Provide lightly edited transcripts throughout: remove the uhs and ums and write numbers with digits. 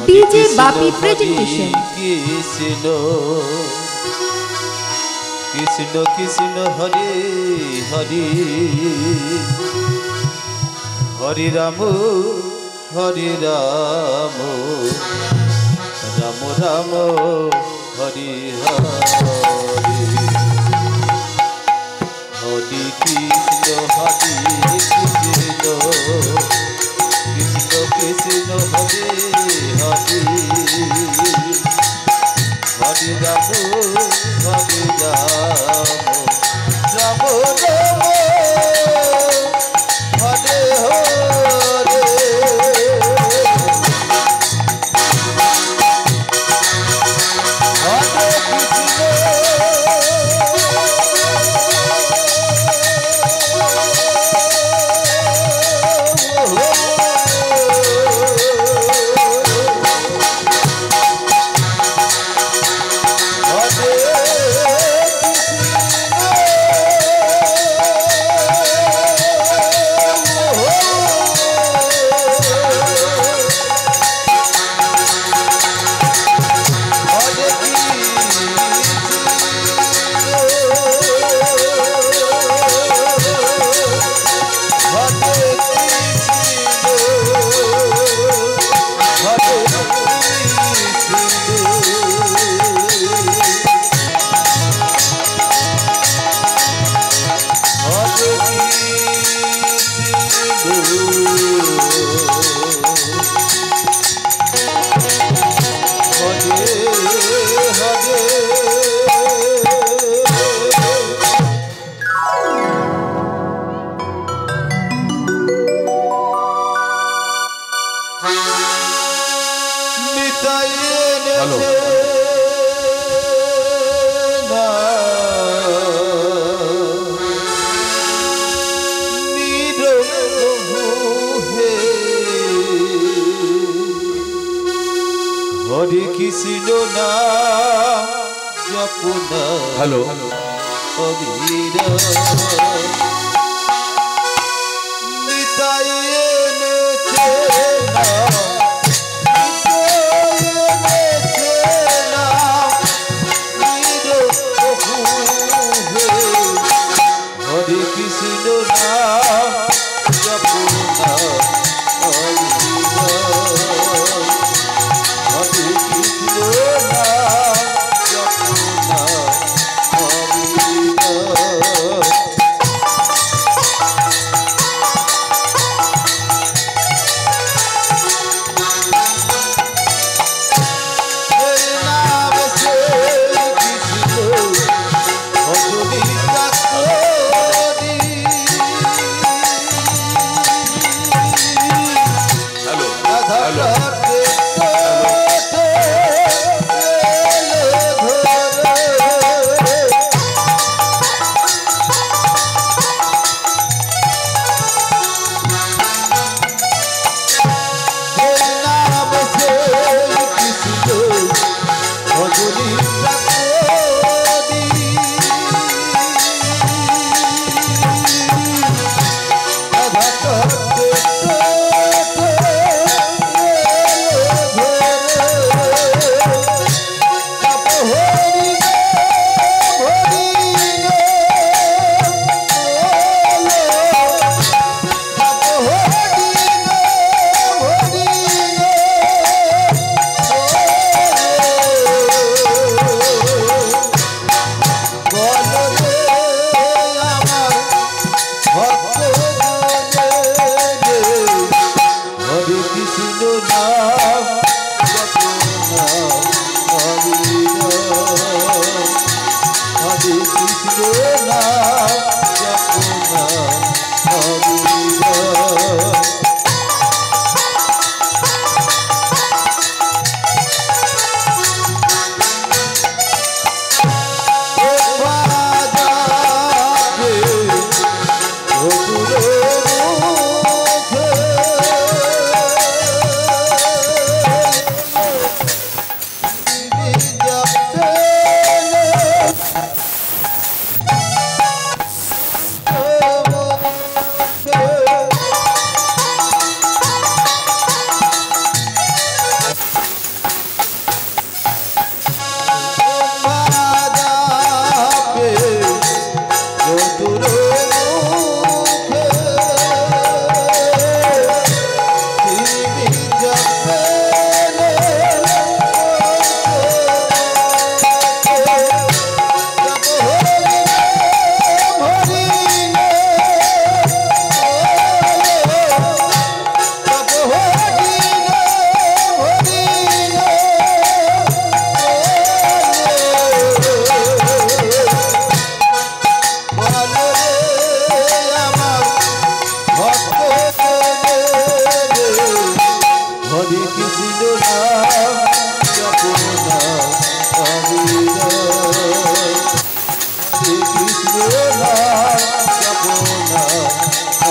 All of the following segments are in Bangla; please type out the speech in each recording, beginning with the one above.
DJ Bapi presentation. कृष्ण कृष्ण कृष्ण हरे हरे हरे राम राम राम हरे हरे हरे कृष्ण कृष्ण कृष्ण हरे हरे हरे राम राम राम हरे हरे हरे कृष्ण नाम जपना हेलो अबीरा निताय हरे कृष्ण नाम जपना জপনা অবিরাম হরে কৃষ্ণ নাম জপনা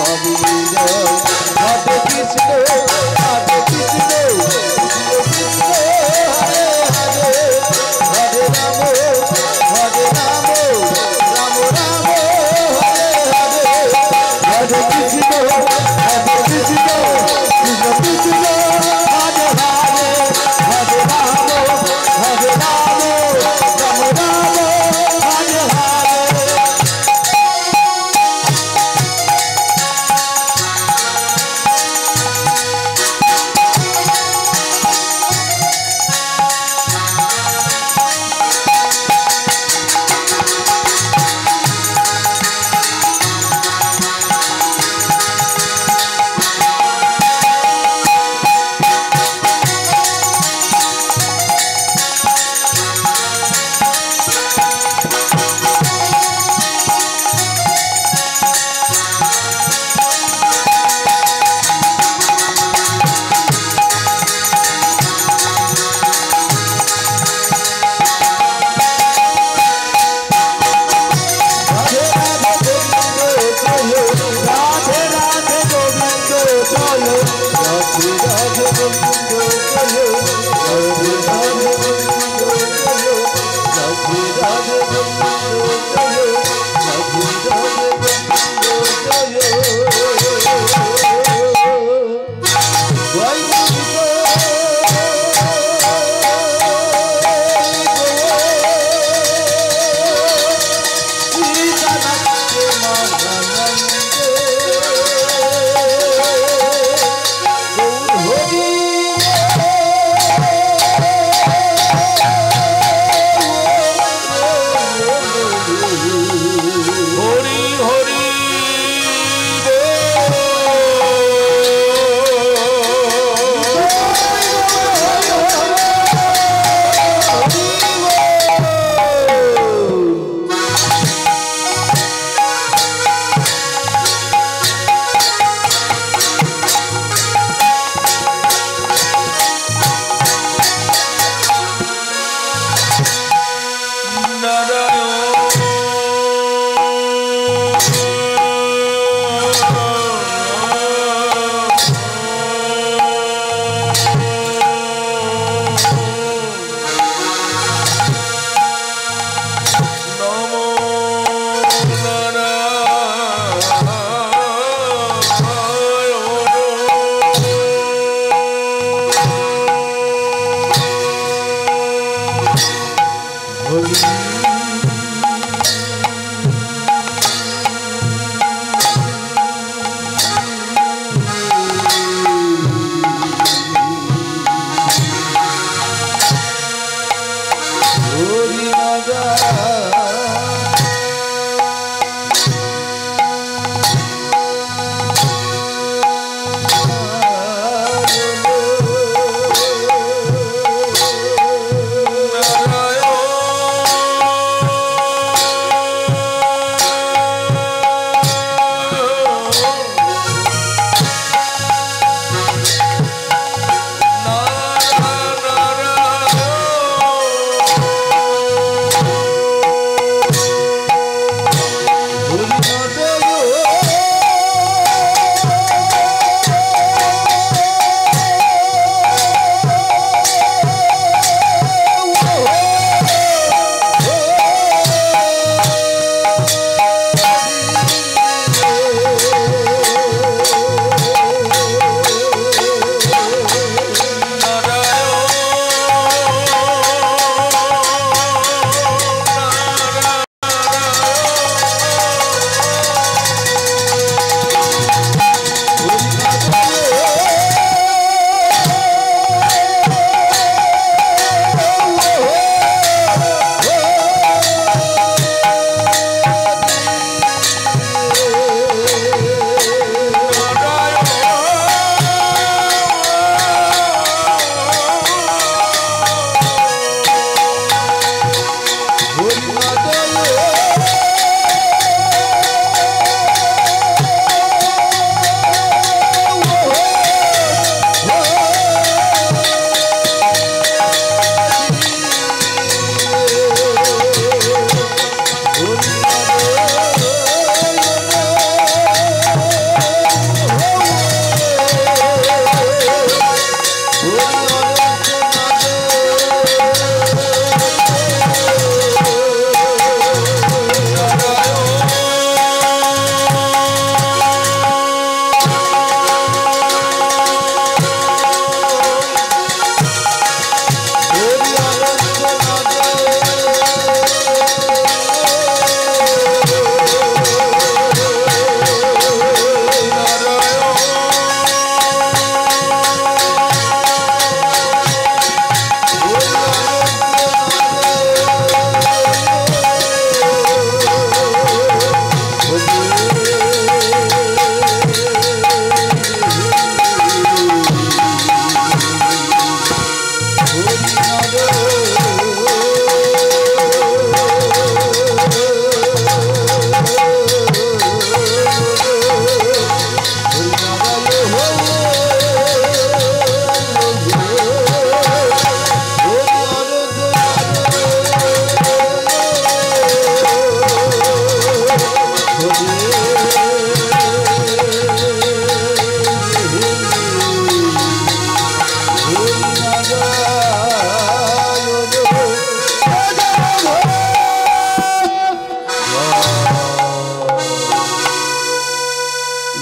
অবিরাম হরে কৃষ্ণ কৃষ্ণ কৃষ্ণ হরে হরে হরে রাম রাম রাম হরে হরে হরে কৃষ্ণ কৃষ্ণ কৃষ্ণ হরে হরে হরে রাম রাম রাম হরে হরে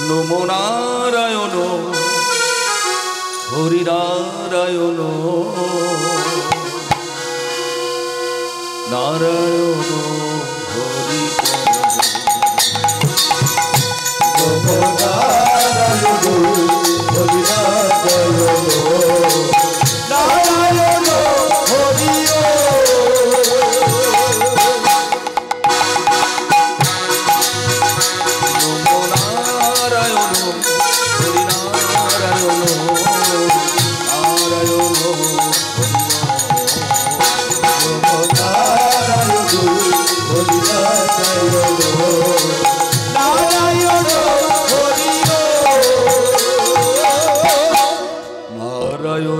নমো নারায়ণ হরি নারায়ণ নারায়ণ হরি নমো নারায়ণ হরি নারায়ণ নারায়ণ হরি নমো নারায়ণ হরি নারায়ণ নারায়ণ নমো নারায়ণ হরি নারায়ণ নারায়ণ হরি নারায়ণ হরি নারায়ণ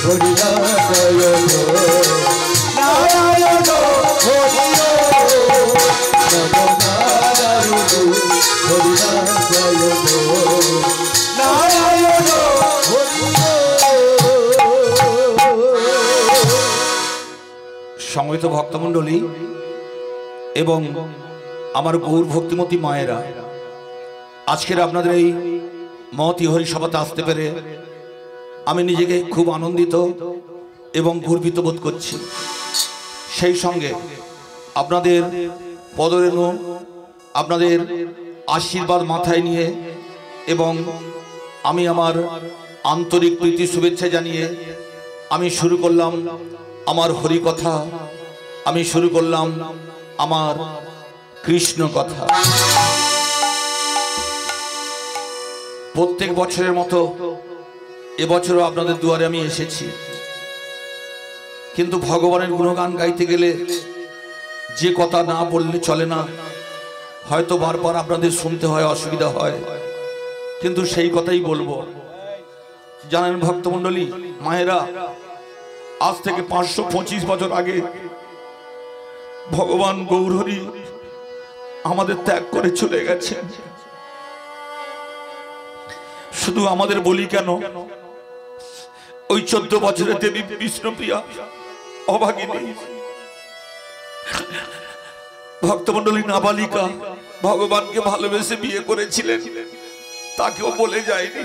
হরি নারায়ণ হরি নারায়ণ হরি নারায়ণ হরি নারায়ণ হরি সমবেত ভক্তমণ্ডলী এবং আমার গৌর ভক্তিমতী মায়েরা, আজকের আপনাদের এই মহতী হরিসভাতে আসতে পেরে আমি নিজেকে খুব আনন্দিত এবং গর্বিত বোধ করছি। সেই সঙ্গে আপনাদের পদরেণু, আপনাদের আশীর্বাদ মাথায় নিয়ে এবং আমি আমার আন্তরিক প্রীতি শুভেচ্ছা জানিয়ে আমি শুরু করলাম আমার হরি কথা, আমি শুরু করলাম আমার কৃষ্ণ কথা। প্রত্যেক বছরের মতো এবছরও আপনাদের দুয়ারে আমি এসেছি, কিন্তু ভগবানের গুণগান গাইতে গেলে যে কথা না বললে চলে না, হয়তো বারবার আপনাদের শুনতে হয়, অসুবিধা হয়, কিন্তু সেই কথাই বলবো। জানেন ভক্তমণ্ডলী, মায়েরা, আজ থেকে 525 বছর আগে ভগবান গৌরহরি আমাদের ত্যাগ করে চলে গেছেন। শুধু আমাদের বলি কেন, ওই 14 বছরের দেবী বিষ্ণুপ্রিয়া অভাগিনী ভক্তমণ্ডলী নাবালিকা ভগবানকে ভালোবেসে বিয়ে করেছিলেন, তাকেও বলে যায়নি।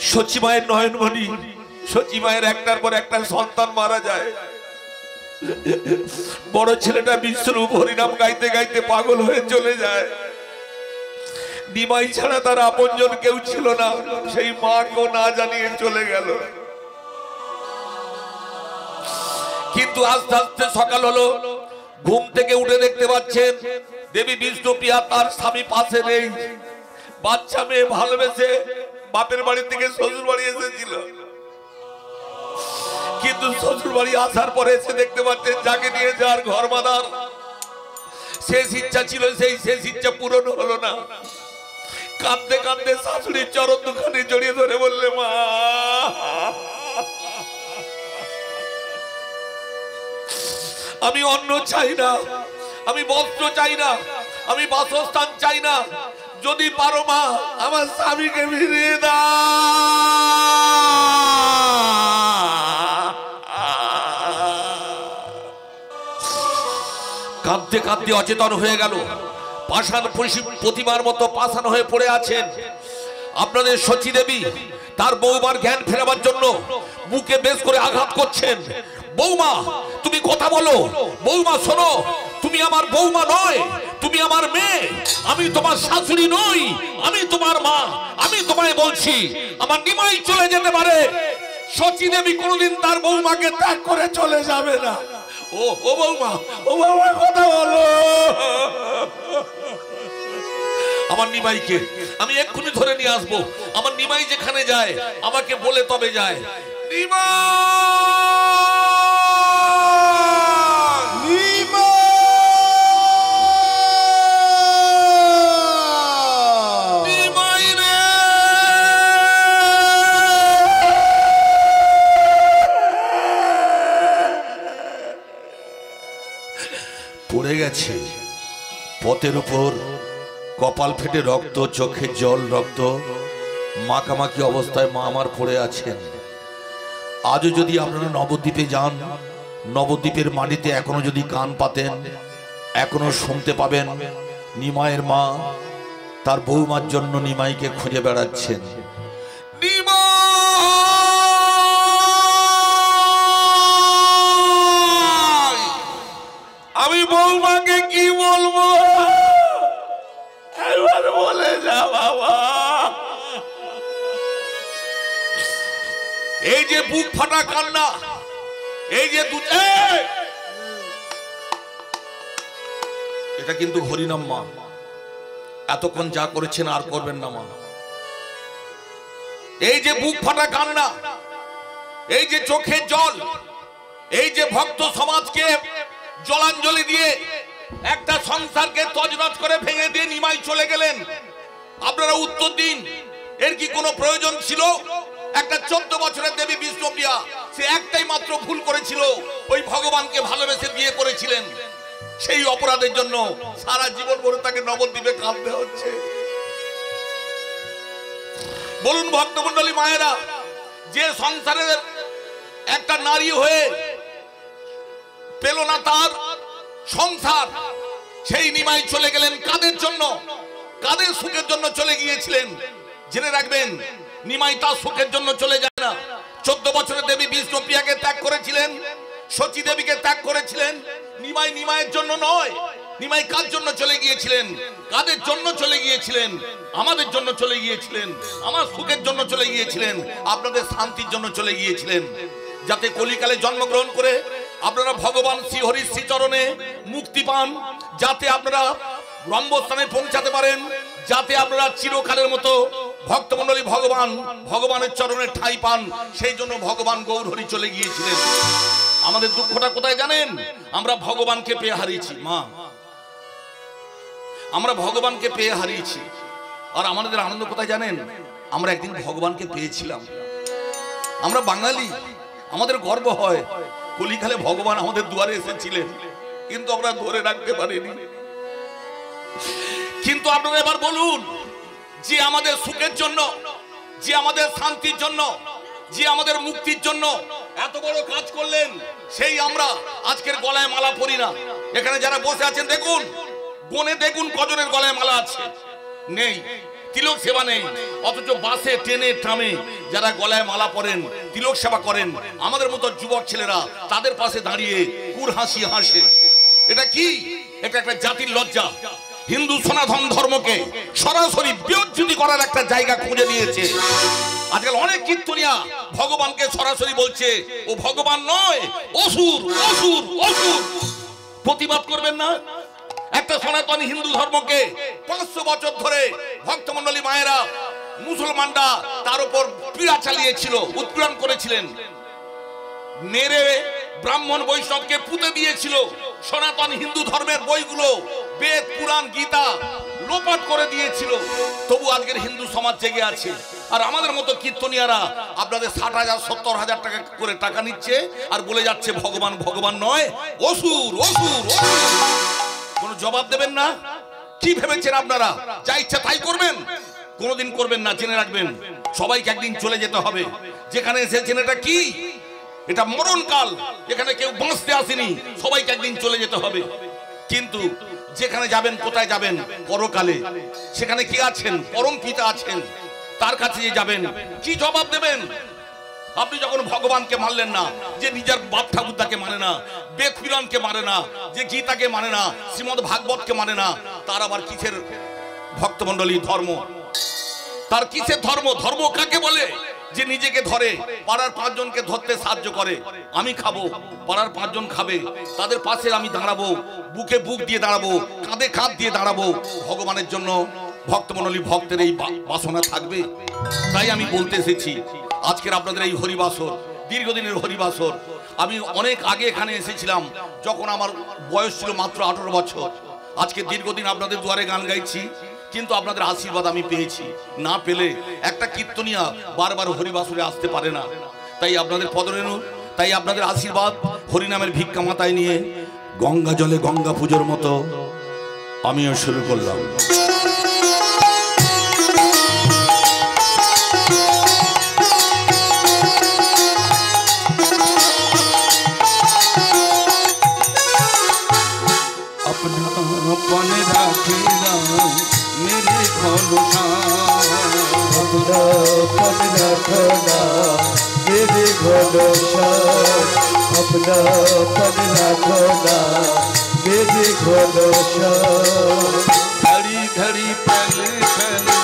সচী মায়ের নয়নমণি, সচী মায়ের একটার পর একটা সন্তান মারা যায়। বড় ছেলেটা বিশ্বরূপ হরিনাম গাইতে গাইতে পাগল হয়ে চলে যায়। নিমাই ছাড়া তার আপনজন কেউ ছিল না, সেই মাকেও না জানিয়ে চলে গেল। কিন্তু আস্তে আস্তে সকাল হলো, ঘুম থেকে উঠে দেখতে পাচ্ছেন দেবী বিষ্ণুপ্রিয়া তার স্বামী পাশে নেই। বাচ্চা মেয়ে ভালোবেসে বাপের বাড়ি থেকে শ্বশুর বাড়ি এসেছিল, কিন্তু শ্বশুর বাড়ি আসার পরে এসে দেখতে পাচ্ছেন যাকে নিয়ে যার ঘর বাঁধার শেষ ইচ্ছা ছিল, সেই শেষ ইচ্ছা পূরণ হলো না। কাঁদতে কাঁদতে শাশুড়ির চরণ দুখানে জড়িয়ে ধরে বললে, মা আমি অন্ন চাই না, আমি বস্ত্র চাই না, আমি বাসস্থান চাই না, যদি পারো মা আমার স্বামীকে ফিরিয়ে দাও। কাঁদতে কাঁদতে অচেতন হয়ে গেল, পাষাণ প্রতিমার মতো পাষাণ হয়ে পড়ে আছেন। আপনাদের সচী দেবী তার বৌমার জ্ঞান ফেরাবার জন্য বুকে বেশ করে আঘাত করছেন। বৌমা তুমি কথা বলো, বৌমা শোনো, তুমি আমার বৌমা নয়, তুমি আমার মেয়ে, আমি তোমার শাশুড়ি নই, আমি তোমার মা। আমি তোমায় বলছি আমার নিমাই চলে যেতে পারে, সচী দেবী কোনোদিন তার বৌমাকে ত্যাগ করে চলে যাবে না। ও ও বৌমা, ও বৌমা কথা বলো। আমার নিমাইকে আমি এক্ষুনি ধরে নিয়ে আসবো। আমার নিমাই যেখানে যায় আমাকে বলে তবে যায়। নিমাই রে, পড়ে গেছে পথের উপর, কপাল ফেটে রক্ত, চোখে জল, রক্ত মাখামাখি অবস্থায় মা আমার পড়ে আছেন। আজও যদি আপনারা নবদ্বীপে যান, নবদ্বীপের মাটিতে এখনো যদি কান পাতেন, এখনো শুনতে পাবেন নিমাইয়ের মা তার বৌমার জন্য নিমাইকে খুঁজে বেড়াচ্ছেন। আমি বৌমাকে কি বলবো, একবার বলে যা বাবা। এই যে বুক ফাটা কান্না, এই যে এটা কিন্তু হরিনাম মা, এতক্ষণ যা করেছেন আর করবেন না মা। এই যে বুক ফাটা কান্না, এই যে চোখের জল, এই যে ভক্ত সমাজকে জলাঞ্জলি দিয়ে একটা সংসারকে তজনজ করে ভেঙে দিয়ে নিমাই চলে গেলেন, আপনারা উত্তর দিন এর কি কোনো প্রয়োজন ছিল? একটা 14 বছরের দেবী বিষ্ণুপ্রিয়া, সে একটাই মাত্র ভুল করেছিল, ওই ভগবানকে ভালোবেসে বিয়ে করেছিলেন। সেই অপরাধের জন্য সারা জীবন ভরে তাকে নবদ্বীপে কাঁদতে হচ্ছে। বলুন ভক্তমণ্ডলী মায়েরা, যে সংসারের একটা নারী হয়ে পেল না তার সংসার, সেই নিমাই চলে গেলেন কাদের জন্য? কাদের সুখের জন্য চলে গিয়েছিলেন? জেনে রাখবেন, নিমাই তার সুখের জন্য চলে যায় না। 14 বছরের দেবী বিষ্ণুপ্রিয়াকে ত্যাগ করেছিলেন, সচী দেবীকে ত্যাগ করেছিলেন। নিমাই নিমাইয়ের জন্য নয়, নিমাই কার জন্য চলে গিয়েছিলেন? কাদের জন্য চলে গিয়েছিলেন? আমাদের জন্য চলে গিয়েছিলেন, আমার সুখের জন্য চলে গিয়েছিলেন, আপনাদের শান্তির জন্য চলে গিয়েছিলেন। যাতে কলিকালে জন্মগ্রহণ করে আপনারা ভগবান শ্রীহরির শ্রীচরণে মুক্তি পান, যাতে আপনারা ব্রহ্মস্থানে পৌঁছাতে পারেন, যাতে আপনারা চিরকালের মতো ভক্তমণ্ডলী ভগবানের চরণে ঠাঁই পান, সেই জন্য ভগবান গৌরহরি চলে গিয়েছিলেন। আমাদের দুঃখটা কোথায় জানেন? আমরা ভগবানকে পেয়ে হারিয়েছি মা, আমরা ভগবানকে পেয়ে হারিয়েছি। আর আমাদের আনন্দ কোথায় জানেন? আমরা একদিন ভগবানকে পেয়েছিলাম। আমরা বাঙালি, আমাদের গর্ব হয় কলিকালে ভগবান আমাদের দুয়ারে এসেছিলেন, কিন্তু আমরা ধরে রাখতে পারিনি। কিন্তু আপনারা এবার বলুন, যে আমাদের সুখের জন্য, যে আমাদের শান্তির জন্য, যে আমাদের মুক্তির জন্য এত বড় কাজ করলেন, সেই আমরা আজকের গলায় মালা পরি না। এখানে যারা বসে আছেন দেখুন, গনে দেখুন কজনের গলায় মালা আছে? নেই, তিলক সেবা নেই। অথচ বাসে, ট্রেনে, ট্রামে যারা গলায় মালা পরেন, তিলক সেবা করেন, আমাদের মতো যুবক ছেলেরা তাদের পাশে দাঁড়িয়ে কুর হাসি হাসে। এটা কি? এটা একটা জাতির লজ্জা। হিন্দু সনাতন ধর্মকে সরাসরি বিচ্যুতি করার একটা জায়গা খুঁজে নিয়েছে। আজকাল অনেক কীর্তনিয়া ভগবানকে সরাসরি বলছে ও ভগবান নয়, অসুর, অসুর, অসুর। প্রতিবাদ করবেন না? একটা সনাতনী হিন্দু ধর্মকে 500 বছর ধরে ভক্তমণ্ডলী মায়েরা, মুসলমানরা তার উপর পীড়া চালিয়েছিল, উৎপীড়ন করেছিলেন, মেরে ব্রাহ্মণ বৈষ্ণবকে পুঁতে দিয়েছিল। সনাতন হিন্দু ধর্মের বইগুলো, বেদ, পুরাণ, গীতা লোপাট করে দিয়েছিল। তবু আজকের হিন্দু সমাজ জেগে আছে। আর আমাদের মতো কীর্তনিয়ারা আপনাদের 60,000 70,000 টাকা করে টাকা নিচ্ছে আর বলে যাচ্ছে ভগবান ভগবান নয়, অসুর অসুর অসুর। কোনো জবাব দেবেন না? কি ভেবেছেন আপনারা যা ইচ্ছা তাই করবেন? কোনোদিন করবেন না, জেনে রাখবেন। সবাইকে একদিন চলে যেতে হবে। যেখানে এসেছেন এটা কি? এটা মরণকাল। এখানে কেউ বাঁচতে আসেনি, সবাইকে একদিন চলে যেতে হবে। কিন্তু যেখানে যাবেন, কোথায় যাবেন? পরকালে। সেখানে কি আছেন? পরম পিতা আছেন। তার কাছে যে যাবেন, কি জবাব দেবেন? আপনি যখন ভগবানকে মানলেন না, যে নিজের বাপ ঠাকুরদাকে মানে না, বেদ পুরাণকে মানে না, যে গীতাকে মানে না, শ্রীমদ ভাগবতকে মানে না, তার আবার কিসের ভক্তমণ্ডলী ধর্ম? তার কিসের ধর্ম? ধর্ম কাকে বলে? যে নিজেকে ধরে, পাড়ার 5 জনকে ধরতে সাহায্য করে। আমি খাবো, পাড়ার 5 জন খাবে, তাদের পাশে আমি দাঁড়াবো, বুকে বুক দিয়ে দাঁড়াবো, কাঁধে কাঁধ দিয়ে দাঁড়াবো। ভগবানের জন্য ভক্তমণ্ডলী ভক্তের এই বাসনা থাকবে? তাই আমি বলতে এসেছি, আজকের আপনাদের এই হরিবাসর, দীর্ঘদিনের হরিবাসর, আমি অনেক আগে এখানে এসেছিলাম, যখন আমার বয়স ছিল মাত্র 18 বছর। আজকে দীর্ঘদিন আপনাদের দুয়ারে গান গাইছি, কিন্তু আপনাদের আশীর্বাদ আমি পেয়েছি। না পেলে একটা কীর্তনিয়া বারবার হরিবাসরে আসতে পারে না। তাই আপনাদের পদরেণু, তাই আপনাদের আশীর্বাদ, হরিনামের ভিক্ষা মাথায় নিয়ে গঙ্গা জলে গঙ্গা পুজোর মতো আমিও শুরু করলাম। अपन राखेगा मेरे घोलना, अपना पन रखना मेरे घोलना, अपना पन रखना मेरे घोलना। घड़ी घड़ी पहले पहले,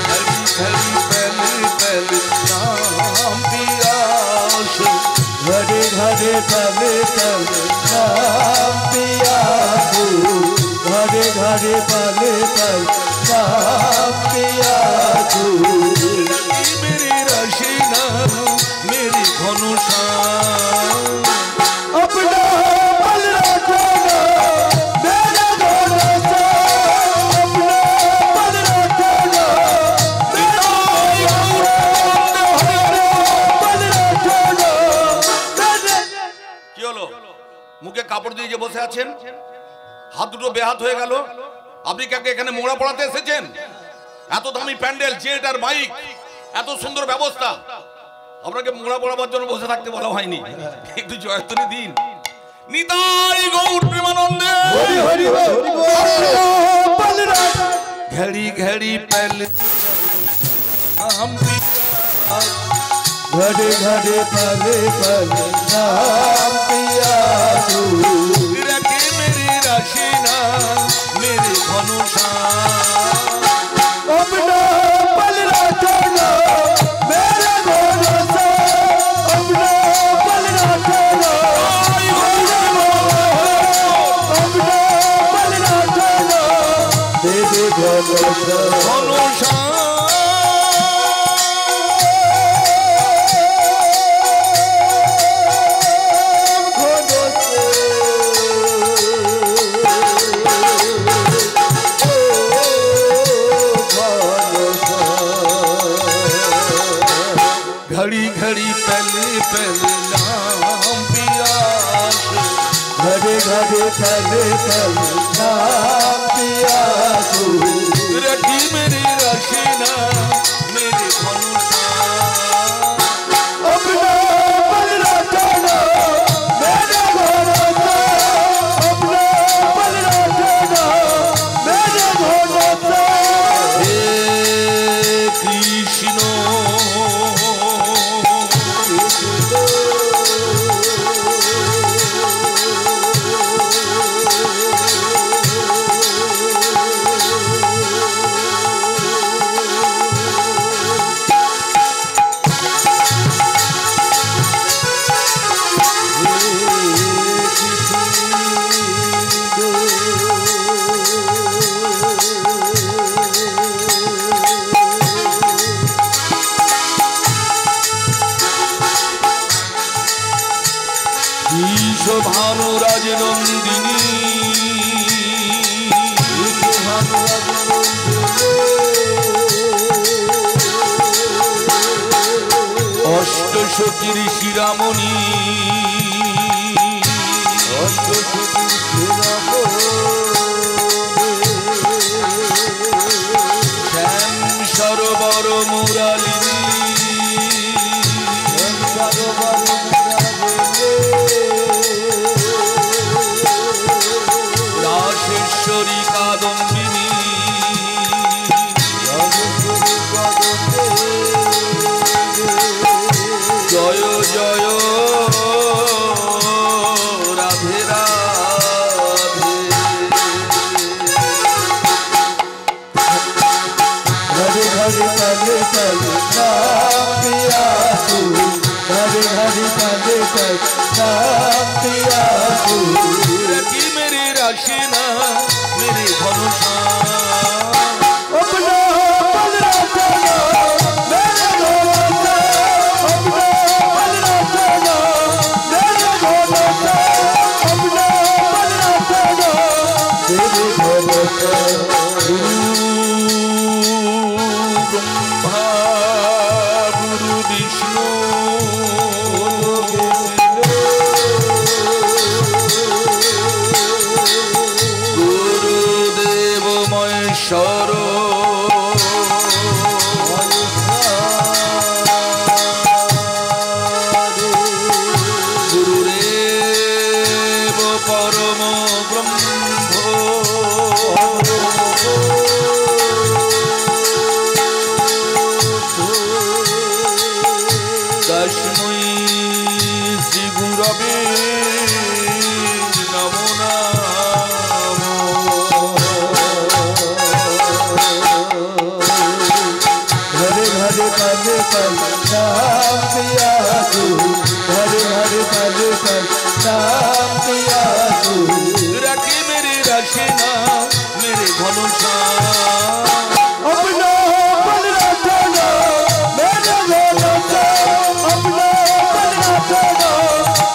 घड़ी घड़ी पहले पहले नाम पिया, घरे घरे पले पले नाम पिया, घरे घरे पले पले नाम पिया। मेरी रशीना मेरी घनुषा, अपना पल रखना मेरा घनुषा, अपना पल रखना मेरा पल रखना। কি হলো? মুখে কাপড় দিয়ে যে বসে আছেন, হাত দুটো বেহাত হয়ে গেল। আপনি কাকে এখানে মোড়া পড়াতে এসেছেন? এত দামি প্যান্ডেল, জেট আর মাইক, এত সুন্দর ব্যবস্থা, আপনাকে মোড়া পড়াবার জন্য বসে থাকতে বলা হয়নি। একটু জয়ধ্বনি দিন। নিতাই গৌর প্রেমানন্দে हरि हरि हरि पल रख ঘড়ি ঘড়ি পহলে हम घड़े घड़े पले पले नाम पिया, रखे मेरी रशीना मेरी घनुषा, अपना पल रखना मेरा घोलना, अपना पल रखना, अपना पल रखना मेरे घोलना। ঘনুষা। घड़ी घड़ी पहले पहले नाम पिया, घड़े घड़े पले पले नाम पिया, रखी मेरी रशीना मेरी घनुषा, अपना पल रखना मेरा घोलना, अपना पल रखना मेरा घोलना। हे कृष्ण রাজনন্দিনী অষ্টসখীর শিরামণি শ্যাম সরোবর মুরালিনী রাশেশ্বরী কাদম্বিনী জয় জয় রাধে রাধে हरे हरे पले पले नाम पिया तू हरे हरे पले पले नाम पिया तू रखी मेरी राशिना मेरी भरोसा अपना पल रखना मेरे भरोसा अपना पल रखना मेरे भरोसा अपना पल रखना मेरे भरोसा ब्रह्मा गुरु विष्णु गुरुदेव महेश्वर गुरुदेव परम ब्रह्म तस्मै श्री गुरवे नमो हरे हरे पले पले नाम पिया तू हरे हरे पले पले नाम पिया तू रखी मेरी रचना मेरे भरोसा अपना पल रखना मेरे भरोसा अपना पल रखना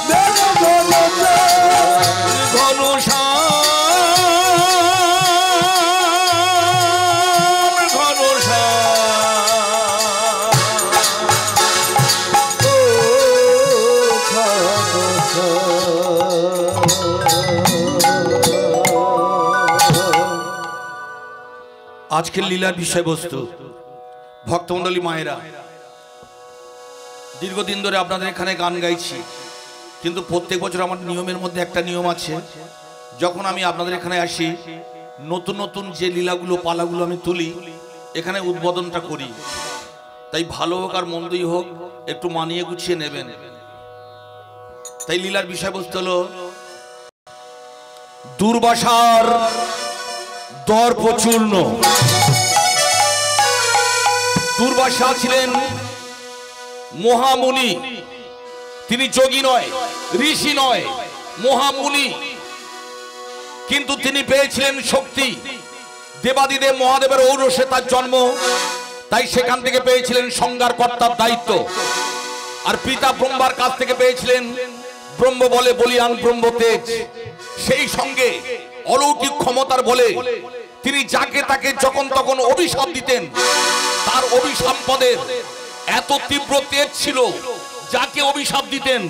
मेरे भरोसा भरोसा भरोसा আজকের লীলার বিষয়বস্তু ভক্তমণ্ডলী মায়েরা, দীর্ঘদিন ধরে আপনাদের এখানে গান গাইছি, কিন্তু প্রত্যেক বছর আমার নিয়মের মধ্যে একটা নিয়ম আছে। যখন আমি আপনাদের এখানে আসি, নতুন নতুন যে লীলাগুলো পালাগুলো আমি তুলি, এখানে উদ্বোধনটা করি। তাই ভালো হোক আর মন্দই হোক, একটু মানিয়ে গুছিয়ে নেবেন। তাই লীলার বিষয়বস্তু হলো দুর্বাসার দর্পচূর্ণ। দুর্বাসা ছিলেন মহামুনি, তিনি যোগী নয়, ঋষি নয়, মহামুনি। কিন্তু তিনি পেয়েছিলেন শক্তি, দেবাদিদেব মহাদেবের ঔরসে তার জন্ম, তাই সেখান থেকে পেয়েছিলেন সংজ্ঞার কর্তার দায়িত্ব। আর পিতা ব্রহ্মার কাছ থেকে পেয়েছিলেন ব্রহ্ম বলে বলিয়ান ব্রহ্ম তেজ। সেই সঙ্গে অলৌকিক ক্ষমতার বলে তিনি যাকে তাকে যখন তখন অভিশাপ দিতেন। তার অভিসম্পদের এত তীব্র তেজ ছিল, যাকে অভিশাপ দিতেন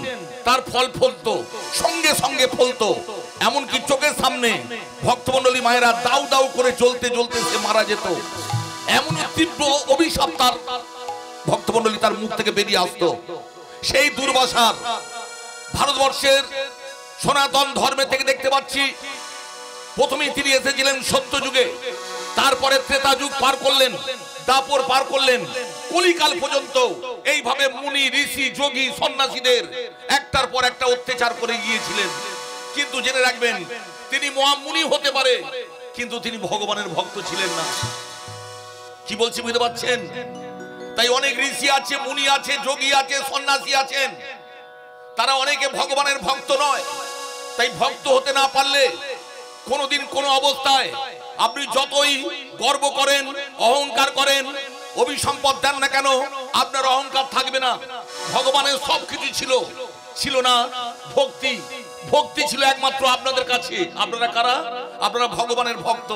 তার ফল ফলতো, সঙ্গে সঙ্গে ফলতো। এমনকি চোখের সামনে ভক্তমণ্ডলী মায়েরা দাউ দাউ করে জ্বলতে জ্বলতে সে মারা যেত। এমন তীব্র অভিশাপ তার ভক্তমণ্ডলী তার মুখ থেকে বেরিয়ে আসতো। সেই দুর্বাসার ভারতবর্ষের সনাতন ধর্মে থেকে দেখতে পাচ্ছি, প্রথমে তিনি এসেছিলেন সত্য যুগে, তারপরে ত্রেতা যুগ পার করলেন, দাপর পার করলেন, কলিকাল পর্যন্ত এইভাবে মুনি ঋষি যোগী সন্ন্যাসীদের একটার পর একটা অত্যাচার করে গিয়েছিলেন। কিন্তু জেনে রাখবেন, তিনি মহামুনি হতে পারে, কিন্তু তিনি ভগবানের ভক্ত ছিলেন না। কি বলছি বুঝতে পারছেন? তাই অনেক ঋষি আছে, মুনি আছে, যোগী আছে, সন্ন্যাসী আছেন, তারা অনেকে ভগবানের ভক্ত নয়। তাই ভক্ত হতে না পারলে কোনোদিন কোনো অবস্থায় আপনি যতই গর্ব করেন, অহংকার করেন, অভিসম্পদ দেন না কেন, আপনার অহংকার থাকবে না। ভগবানের সবকিছু ছিল, ছিল না ভক্তি, ভক্তি ছিল একমাত্র আপনাদের কাছে। আপনারা কারা? আপনারা ভগবানের ভক্ত।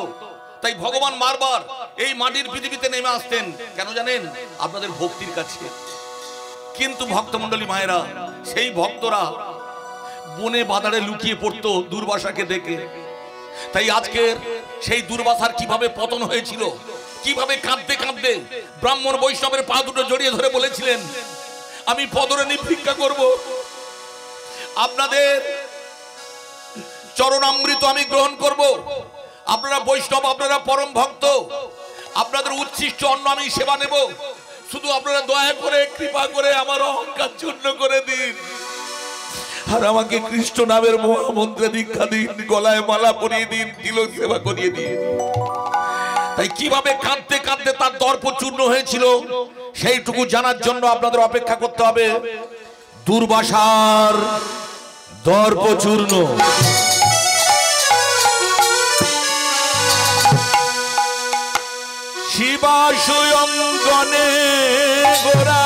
তাই ভগবান বারবার এই মাটির পৃথিবীতে নেমে আসতেন, কেন জানেন? আপনাদের ভক্তির কাছে। কিন্তু ভক্তমণ্ডলী মায়েরা, সেই ভক্তরা বনে বাদারে লুকিয়ে পড়তো দুর্বাসাকে দেখে। তাই আজকের সেই দুর্বাসার কিভাবে পতন হয়েছিল, কিভাবে কাঁদতে কাঁদতে ব্রাহ্মণ বৈষ্ণবের পা দুটো জড়িয়ে ধরে বলেছিলেন, আমি পদরেণী ভিক্ষা করব, আপনাদের চরণামৃত আমি গ্রহণ করব। আপনারা বৈষ্ণব, আপনারা পরম ভক্ত, আপনাদের উচ্ছিষ্ট অন্ন আমি সেবা নেব, শুধু আপনারা দয়া করে কৃপা করে আমার অহংকার চূর্ণ করে দিন, আর আমাকে কৃষ্ণ নামের মহামন্ত্রে দীক্ষা দিন, গলায় মালা পরিয়ে দিন, তিলক সেবা করিয়ে দিন। তাই কিভাবে কাঁদতে কাঁদতে তার দর্প চূর্ণ হয়েছিল সেইটুকু জানার জন্য আপনাদের অপেক্ষা করতে হবে। দুর্বাসার দর্প চূর্ণ। শিবাশয়ঙ্গনে গোরা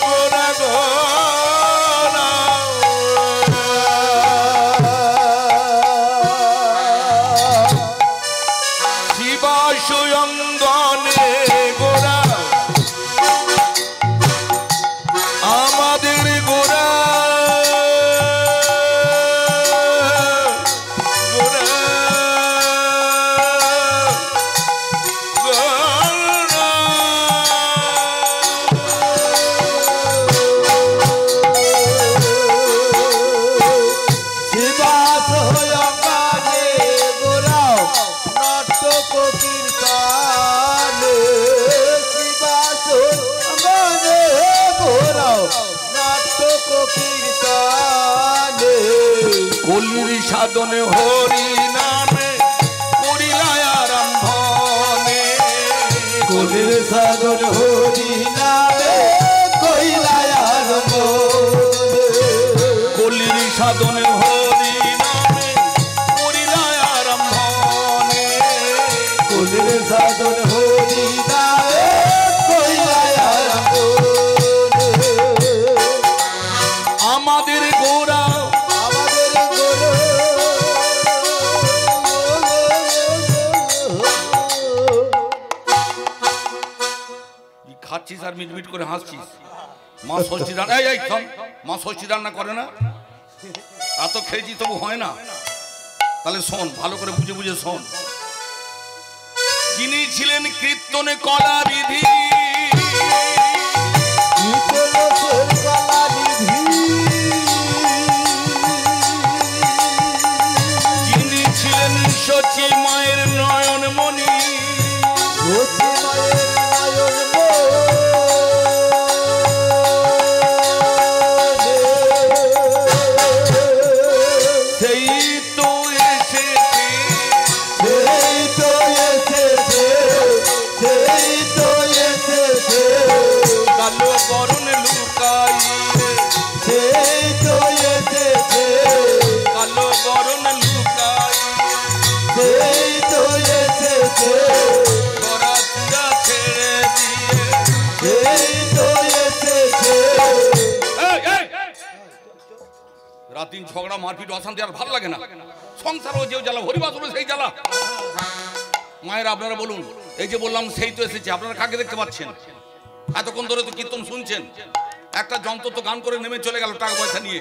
গোরা গোরা শিবাশয়ঙ্গনে গোরা আমাদের গোরা কলির সাধনে হরি নামে করিলাই আরম্ভনে, কলির সাধন হরি নামে করিলাই আরম্ভনে, কলির সাধনে হরি নামে করিলাই আরম্ভনে, কলির সাধন হরি নামে করিলাই আরম্ভনে। আমাদের গোরা খাচ্ছিস আর মিটমিট করে হাসছিস। মা ষষ্ঠী রান্না, এই শোন, মা ষষ্ঠী রান্না করে না, এত খেয়েছি তবু হয় না। তাহলে শোন, ভালো করে বুঝে বুঝে শোন। যিনি ছিলেন কীর্তনে কলা বিধি, যিনি ছিলেন সচি মায়ের নয়নমণি, কালো বরণ লুকাইয়ে, কালো বরণ লুকাইয়ে, গোরা চূড়া ছেড়ে দিয়ে, রাত দিন ঝগড়া মারপিট অশান্তি আর ভালো লাগে না। সংসারও যে জ্বালা, হরিবাসরও সেই জ্বালা। মায়ের আপনারা বলুন, এই যে বললাম সেই তো এসেছে, আপনারা কাকে দেখতে পাচ্ছেন? এতক্ষণ ধরে তো কীর্তন শুনছেন, একটা যন্ত্র তো গান করে নেমে চলে গেল টাকা পয়সা নিয়ে,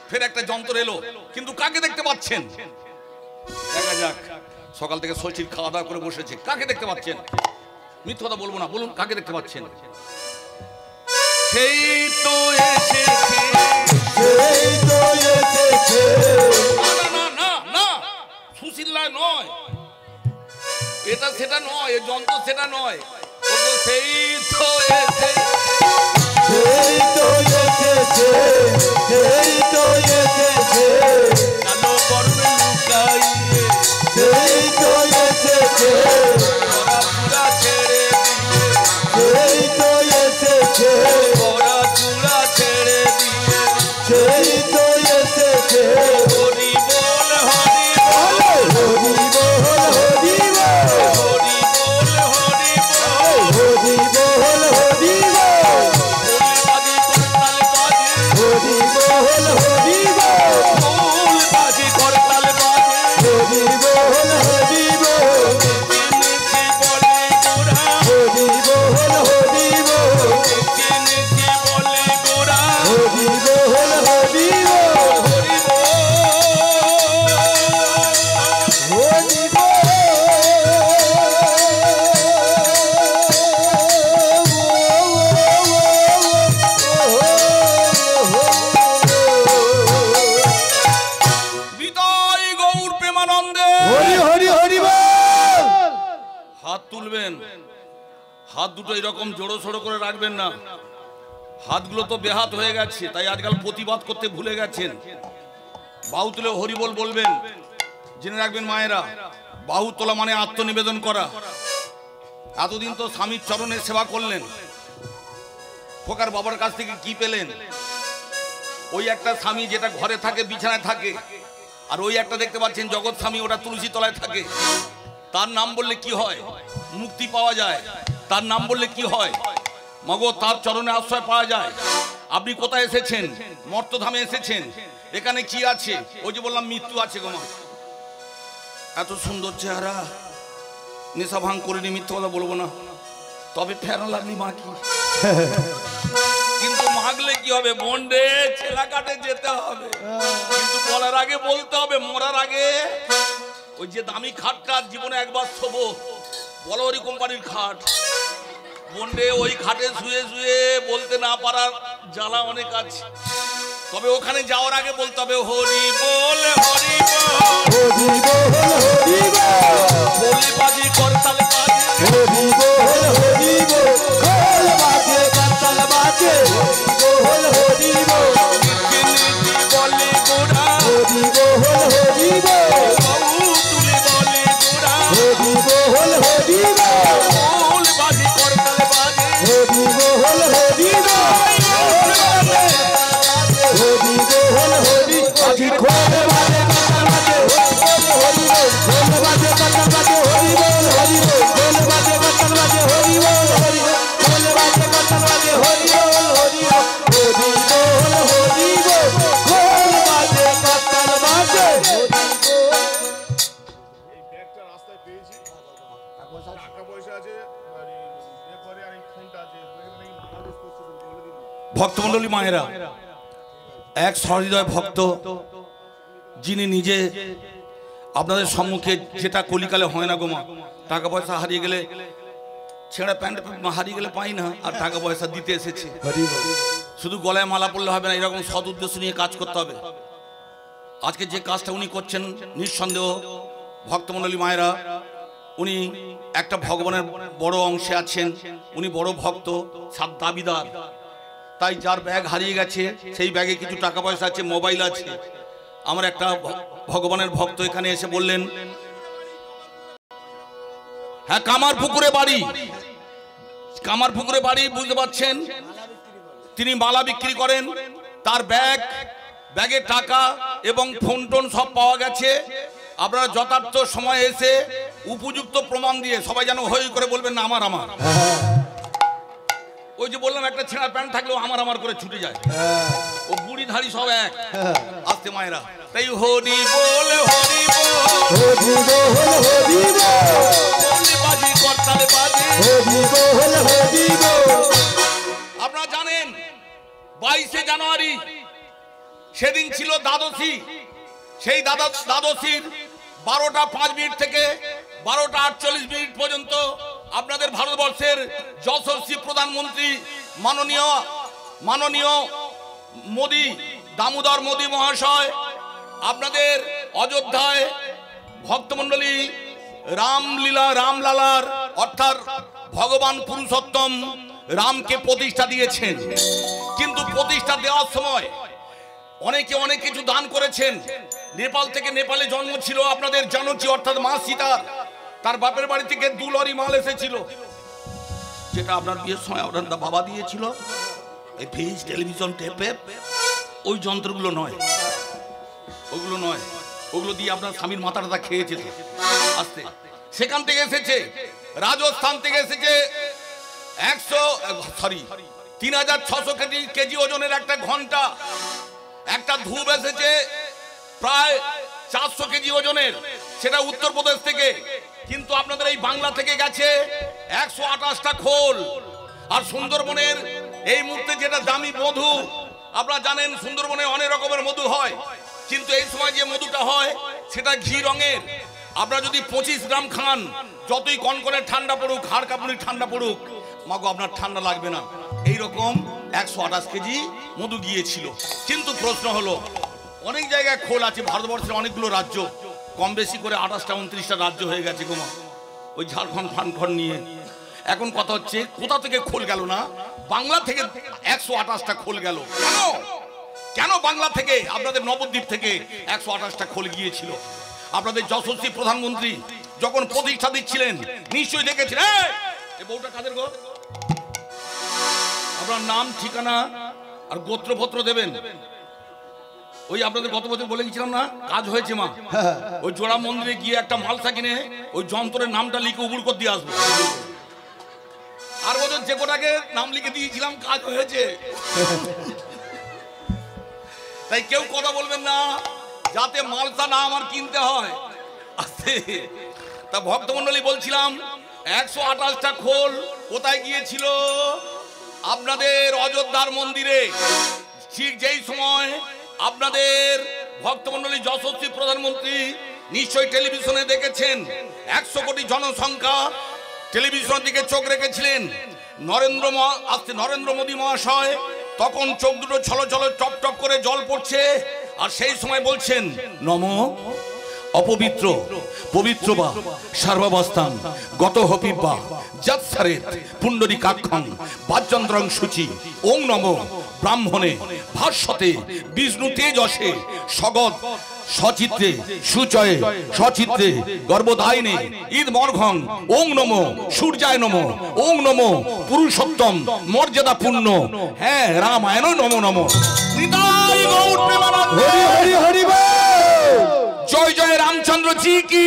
ফের একটা যন্ত্র এলো, কিন্তু কাকে দেখতে পাচ্ছেন? দেখা যাক, সকাল থেকে ষষ্ঠীর খাওয়া দাওয়া করে বসেছে, কাকে দেখতে পাচ্ছেন? মিথ্যা কথা বলবো না, বলুন কাকে দেখতে পাচ্ছেন? সেই তো এসেছে, না না না, সুশীলায় নয়, এটা সেটা নয়, এই যন্ত্র সেটা নয়, সেই তো এসেছে, কালো বরণ লুকাইয়ে, গোরা চূড়া ছেড়ে দিয়ে, গোরা চূড়া ছেড়ে দিয়ে, হরি বল হরি বল, হরি বল হরি বল, হরি বল হরি বল, হরি বল হরি বল, হরি বাজি করতাল বাজে, হরি বল প্রেমানন্দে হরি হরি হরি বল। হাত তুলবেন, হাত দুটো এরকম জোড়ো সোড়ো করে রাখবেন না, হাতগুলো তো বেহাত হয়ে গেছে, তাই আজকাল প্রতিবাদ করতে ভুলে গেছেন। বাহু তুলে হরি বল বলবেন। জেনে রাখবেন মায়েরা, বাহু তোলা মানে আত্মনিবেদন করা। এতদিন তো স্বামীর চরণের সেবা করলেন, খোকার বাবার কাছ থেকে কি পেলেন? ওই একটা স্বামী যেটা ঘরে থাকে, বিছানায় থাকে, আর ওই একটা দেখতে পাচ্ছেন জগৎ স্বামী, ওটা তুলসী তলায় থাকে। তার নাম বললে কি হয়? মুক্তি পাওয়া যায়। তার নাম বললে কি হয়? মগো তার চরণে আশ্রয় পাওয়া যায়। আপনি কোথায় এসেছেন? মর্তধামে এসেছেন। এখানে কি আছে? ওই যে বললাম মৃত্যু আছে গো মা। এত সুন্দর চেহারা, নেশা ভাঙ করিনি, মিথ্যে কথা বলবো না, তবে ফেরা লাগলি মা কি। কিন্তু মাগলে কি হবে? বন্ডে ছেলা কাটে যেতে হবে, কিন্তু বলার আগে বলতে হবে, মরার আগে ওই যে দামি খাটটা জীবনে একবার শোবো, বলওয়ারি কোম্পানির খাট, বন্ডে ওই খাটে শুয়ে শুয়ে বলতে না পারার জ্বালা অনেক আছে। তবে ওখানে যাওয়ার আগে বলতে হবে হরি বল হরি বল, বলি বাজি করতাল বাজি, হরি বল হরি বল, খোল বাজে করতাল বাজে, হরি বল হরি বল, নীতি বলি গোড়া, হরি বল হরি বল, বাবু তুলি বলি গোড়া, হরি বল হরি বল, বল বাজি করতাল বাজি, হরি বল হরি বল, হরি বল হরি আজি খোল বাজে করতাল বাজে, হরি বল খোল বাজে করতাল বাজে, হরি বল হরি বল, খোল বাজে করতাল বাজে, হরি বল হরি বল, খোল বাজে করতাল বাজে, হরি বল হরি বল, হরি বল হরি বল, খোল বাজে করতাল বাজে, হরি বল। এই ব্যাগটা রাস্তায় পেয়েছি, টাকা পয়সা আছে, আর এই পরে আর এই ফোনটা আছে, মানে বাংলাদেশ করছে বলে দিন। ভক্তমণ্ডলী মায়েরা, এক সহৃদয় ভক্ত যিনি নিজে আপনাদের সম্মুখে, যেটা কলিকালে হয় না গোমা, টাকা পয়সা হারিয়ে গেলে, ছেঁড়া প্যান্ট হারিয়ে গেলে পাই না, আর টাকা পয়সা দিতে এসেছে। শুধু গলায় মালা পড়লে হবে না, এরকম সৎ উদ্দেশ্য নিয়ে কাজ করতে হবে। আজকে যে কাজটা উনি করছেন, নিঃসন্দেহ ভক্তমণ্ডলী মায়েরা, উনি একটা ভগবানের বড় অংশে আছেন, উনি বড় ভক্ত, সাত দাবিদার। তাই যার ব্যাগ হারিয়ে গেছে, সেই ব্যাগে কিছু টাকা পয়সা আছে, মোবাইল আছে। আমার একটা ভগবানের ভক্ত এখানে এসে বললেন, হ্যাঁ কামার পুকুরে বাড়ি, কামার পুকুরে বাড়ি, বুঝতে পারছেন, তিনি মালা বিক্রি করেন। তার ব্যাগে টাকা এবং ফোন টোন সব পাওয়া গেছে। আপনারা যথার্থ সময় এসে উপযুক্ত প্রমাণ দিয়ে, সবাই যেন হই করে বলবেন না আমার আমার। ওই যে বললাম একটা ছেঁড়া প্যান্ট থাকলেও আমার আমার করে ছুটে যায়, ও বুড়ি ধাড়ি সব এক। আসতে মায়েরা, তাই হরি বল হরি বল, হরি বল হরি বল, বলি বাজি করতাল বাজি, হরি বল হরি বল। আপনারা জানেন 22শে জানুয়ারি সেদিন ছিল দ্বাদশী। সেই দ্বাদশীর 12টা 5 মিনিট থেকে 12টা 48 মিনিট পর্যন্ত আপনাদের ভারতবর্ষের যশস্বী প্রধানমন্ত্রী মাননীয় মোদী, দামোদর মোদী মহাশয়, আপনাদের অযোধ্যায় ভক্তমণ্ডলী রামলালার অর্থাৎ ভগবান পুরুষোত্তম রামকে প্রতিষ্ঠা দিয়েছেন। কিন্তু প্রতিষ্ঠা দেওয়ার সময় অনেকে অনেক কিছু দান করেছেন। নেপাল থেকে, নেপালে জন্ম ছিল আপনাদের জানকী অর্থাৎ মা সীতা, তার বাপের বাড়ি থেকে 2 লরি মাল এসেছিল, যেটা আপনার বিয়ের সময় আপনার বাবা দিয়েছিল। এই ফ্রিজ, টেলিভিশন, টেপে, ওই যন্ত্রগুলো নয়, ওগুলো নয়, ওগুলো দিয়ে আপনার স্বামীর মাথাটা খেয়েছে। আসতে সেখান থেকে এসেছে, রাজস্থান থেকে এসেছে 3600 কেজি ওজনের একটা ঘন্টা, একটা ধূপ এসেছে প্রায় 400 কেজি ওজনের, সেটা উত্তরপ্রদেশ থেকে। কিন্তু আপনাদের এই বাংলা থেকে গেছে 128টা খোল। আর সুন্দরবনের এই মুহূর্তে যেটা দামি মধু, আপনারা জানেন সুন্দরবনে অনেক রকমের মধু হয়, কিন্তু এই সময় যে মধুটা হয় সেটা ঘি রঙের। আপনারা যদি 25 গ্রাম খান, যতই কনকনে ঠান্ডা পড়ুক, হাড় কাঁপুনি ঠান্ডা পড়ুক, মাগো আপনার ঠান্ডা লাগবে না। এইরকম 128 কেজি মধু গিয়েছিল। কিন্তু প্রশ্ন হলো, অনেক জায়গায় খোল আছে, ভারতবর্ষের অনেকগুলো রাজ্য, কম বেশি করে 28টা 29টা রাজ্য হয়ে গেছে গোমা, ওই ঝাড়খণ্ড ফানখণ্ড নিয়ে। এখন কথা হচ্ছে কোথা থেকে খোল গেল না, বাংলা থেকে 128টা খোল গেল। কেন কেন বাংলা থেকে, আপনাদের নবদ্বীপ থেকে 128টা খোল গিয়েছিল। আপনাদের যশস্বী প্রধানমন্ত্রী যখন প্রতিষ্ঠা দিচ্ছিলেন নিশ্চয়ই দেখেছিলেন। এই বউটা কাদের গো? আপনার নাম ঠিকানা আর গোত্রপত্র দেবেন। ওই আপনাদের গত বছর বলে গেছিলাম না, কাজ হয়েছে মা। ওই জোড়া মন্দিরে গিয়ে একটা মালসা কিনে ওই যন্ত্রের নামটা লিখে উবুর করে দিয়ে আসবো। আর বছর যে কোটাকে নাম লিখে দিয়েছিলাম কাজ হয়েছে। তাই কেউ কথা বলবেন না যাতে মালসা না আমার কিনতে হয়। তা ভক্তমন্ডলী বলছিলাম 128টা খোল কোথায় গিয়েছিল? আপনাদের অযোধ্যার মন্দিরে। ঠিক যেই সময় আপনাদের ভক্তমন্ডলী যশস্বী প্রধানমন্ত্রী নিশ্চয়ই টেলিভিশনে দেখেছেন, 100 কোটি জনসংখ্যা টেলিভিশনের দিকে চোখ রেখেছিলেন। নরেন্দ্র মোদী মহাশয় তখন চোখ দুটো ছলছল টপ টপ করে জল পড়ছে, আর সেই সময় বলছেন নমো অপবিত্র পবিত্র বা সর্বাবস্থান গত হপিবা যৎসারে পুণ্ডরীকাক্ষং বাজ্যন্ত্রং সূচি ওং নমো ব্রাহ্মণে ভাস্বতে বিষ্ণু তেজসে সগত সচিত্রে সুচয়ে সচিত্রে গর্ভধারিণে ঈদ মর্ঘং ওং নমো সূর্যায় নমো ওং নমো পুরুষোত্তম মর্যাদা পূর্ণ হ্যাঁ রামায়ণ নমো নমো। নিতাই গৌর প্রেমানন্দে হরি হরি বল। জয় জয় রামচন্দ্র জি কি,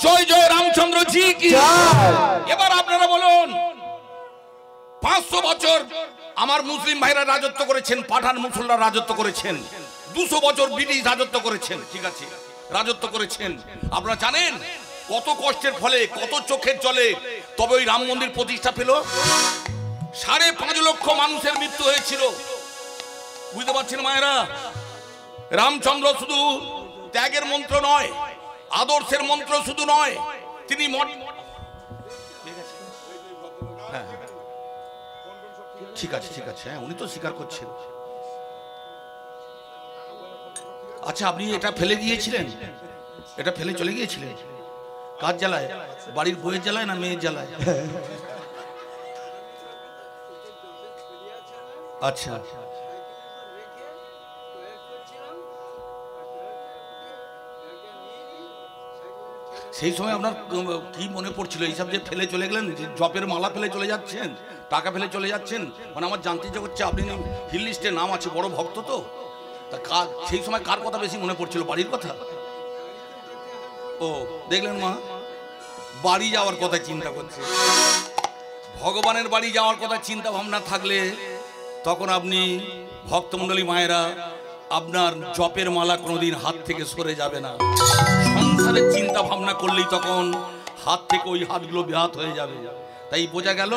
জয় জয় রামচন্দ্র জি কি। এবার আপনারা বলুন, 500 বছর আমার মুসলিম ভাইরা রাজত্ব করেছেন, পাঠান মুসলমান রাজত্ব করেছেন, 200 বছর ব্রিটিশ রাজত্ব করেছেন, ঠিক আছে রাজত্ব করেছেন। আপনারা জানেন কত কষ্টের ফলে, কত চোখের জলে তবে ওই রাম মন্দির প্রতিষ্ঠা পেল। 5.5 লক্ষ মানুষের মৃত্যু হয়েছিল। বুঝতে পারছেন মায়েরা? রামচন্দ্র শুধু ত্যাগের মন্ত্র নয়, আদর্শের মন্ত্র শুধু নয়, তিনি ঠিক আছে ঠিক আছে, হ্যাঁ উনি তো স্বীকার করছেন। আচ্ছা আপনি এটা ফেলে গিয়েছিলেন, এটা ফেলে চলে গিয়েছিলেন কার জ্বালায়? বাড়ির বইয়ের জ্বালায় না মেয়ের জ্বালায়? আচ্ছা সেই সময় আপনার কি মনে পড়ছিল এইসব যে ফেলে চলে গেলেন, জপের মালা ফেলে চলে যাচ্ছেন, টাকা ফেলে চলে যাচ্ছেন? মানে আমার জানতে ইচ্ছে করছে, আপনি হিল লিস্টে নাম আছে, বড় ভক্ত তো, তা সেই সময় কার কথা বেশি মনে পড়ছিল, বাড়ির কথা? ও দেখলেন মা, বাড়ি যাওয়ার কথা চিন্তা করছে। ভগবানের বাড়ি যাওয়ার কথা চিন্তা ভাবনা থাকলে তখন আপনি ভক্তমণ্ডলী মায়েরা আপনার জপের মালা কোনোদিন হাত থেকে সরে যাবে না। সংসারের চিন্তা ভাবনা করলেই তখন হাত থেকে ওই হাতগুলো ব্যাহত হয়ে যাবে। তাই বোঝা গেল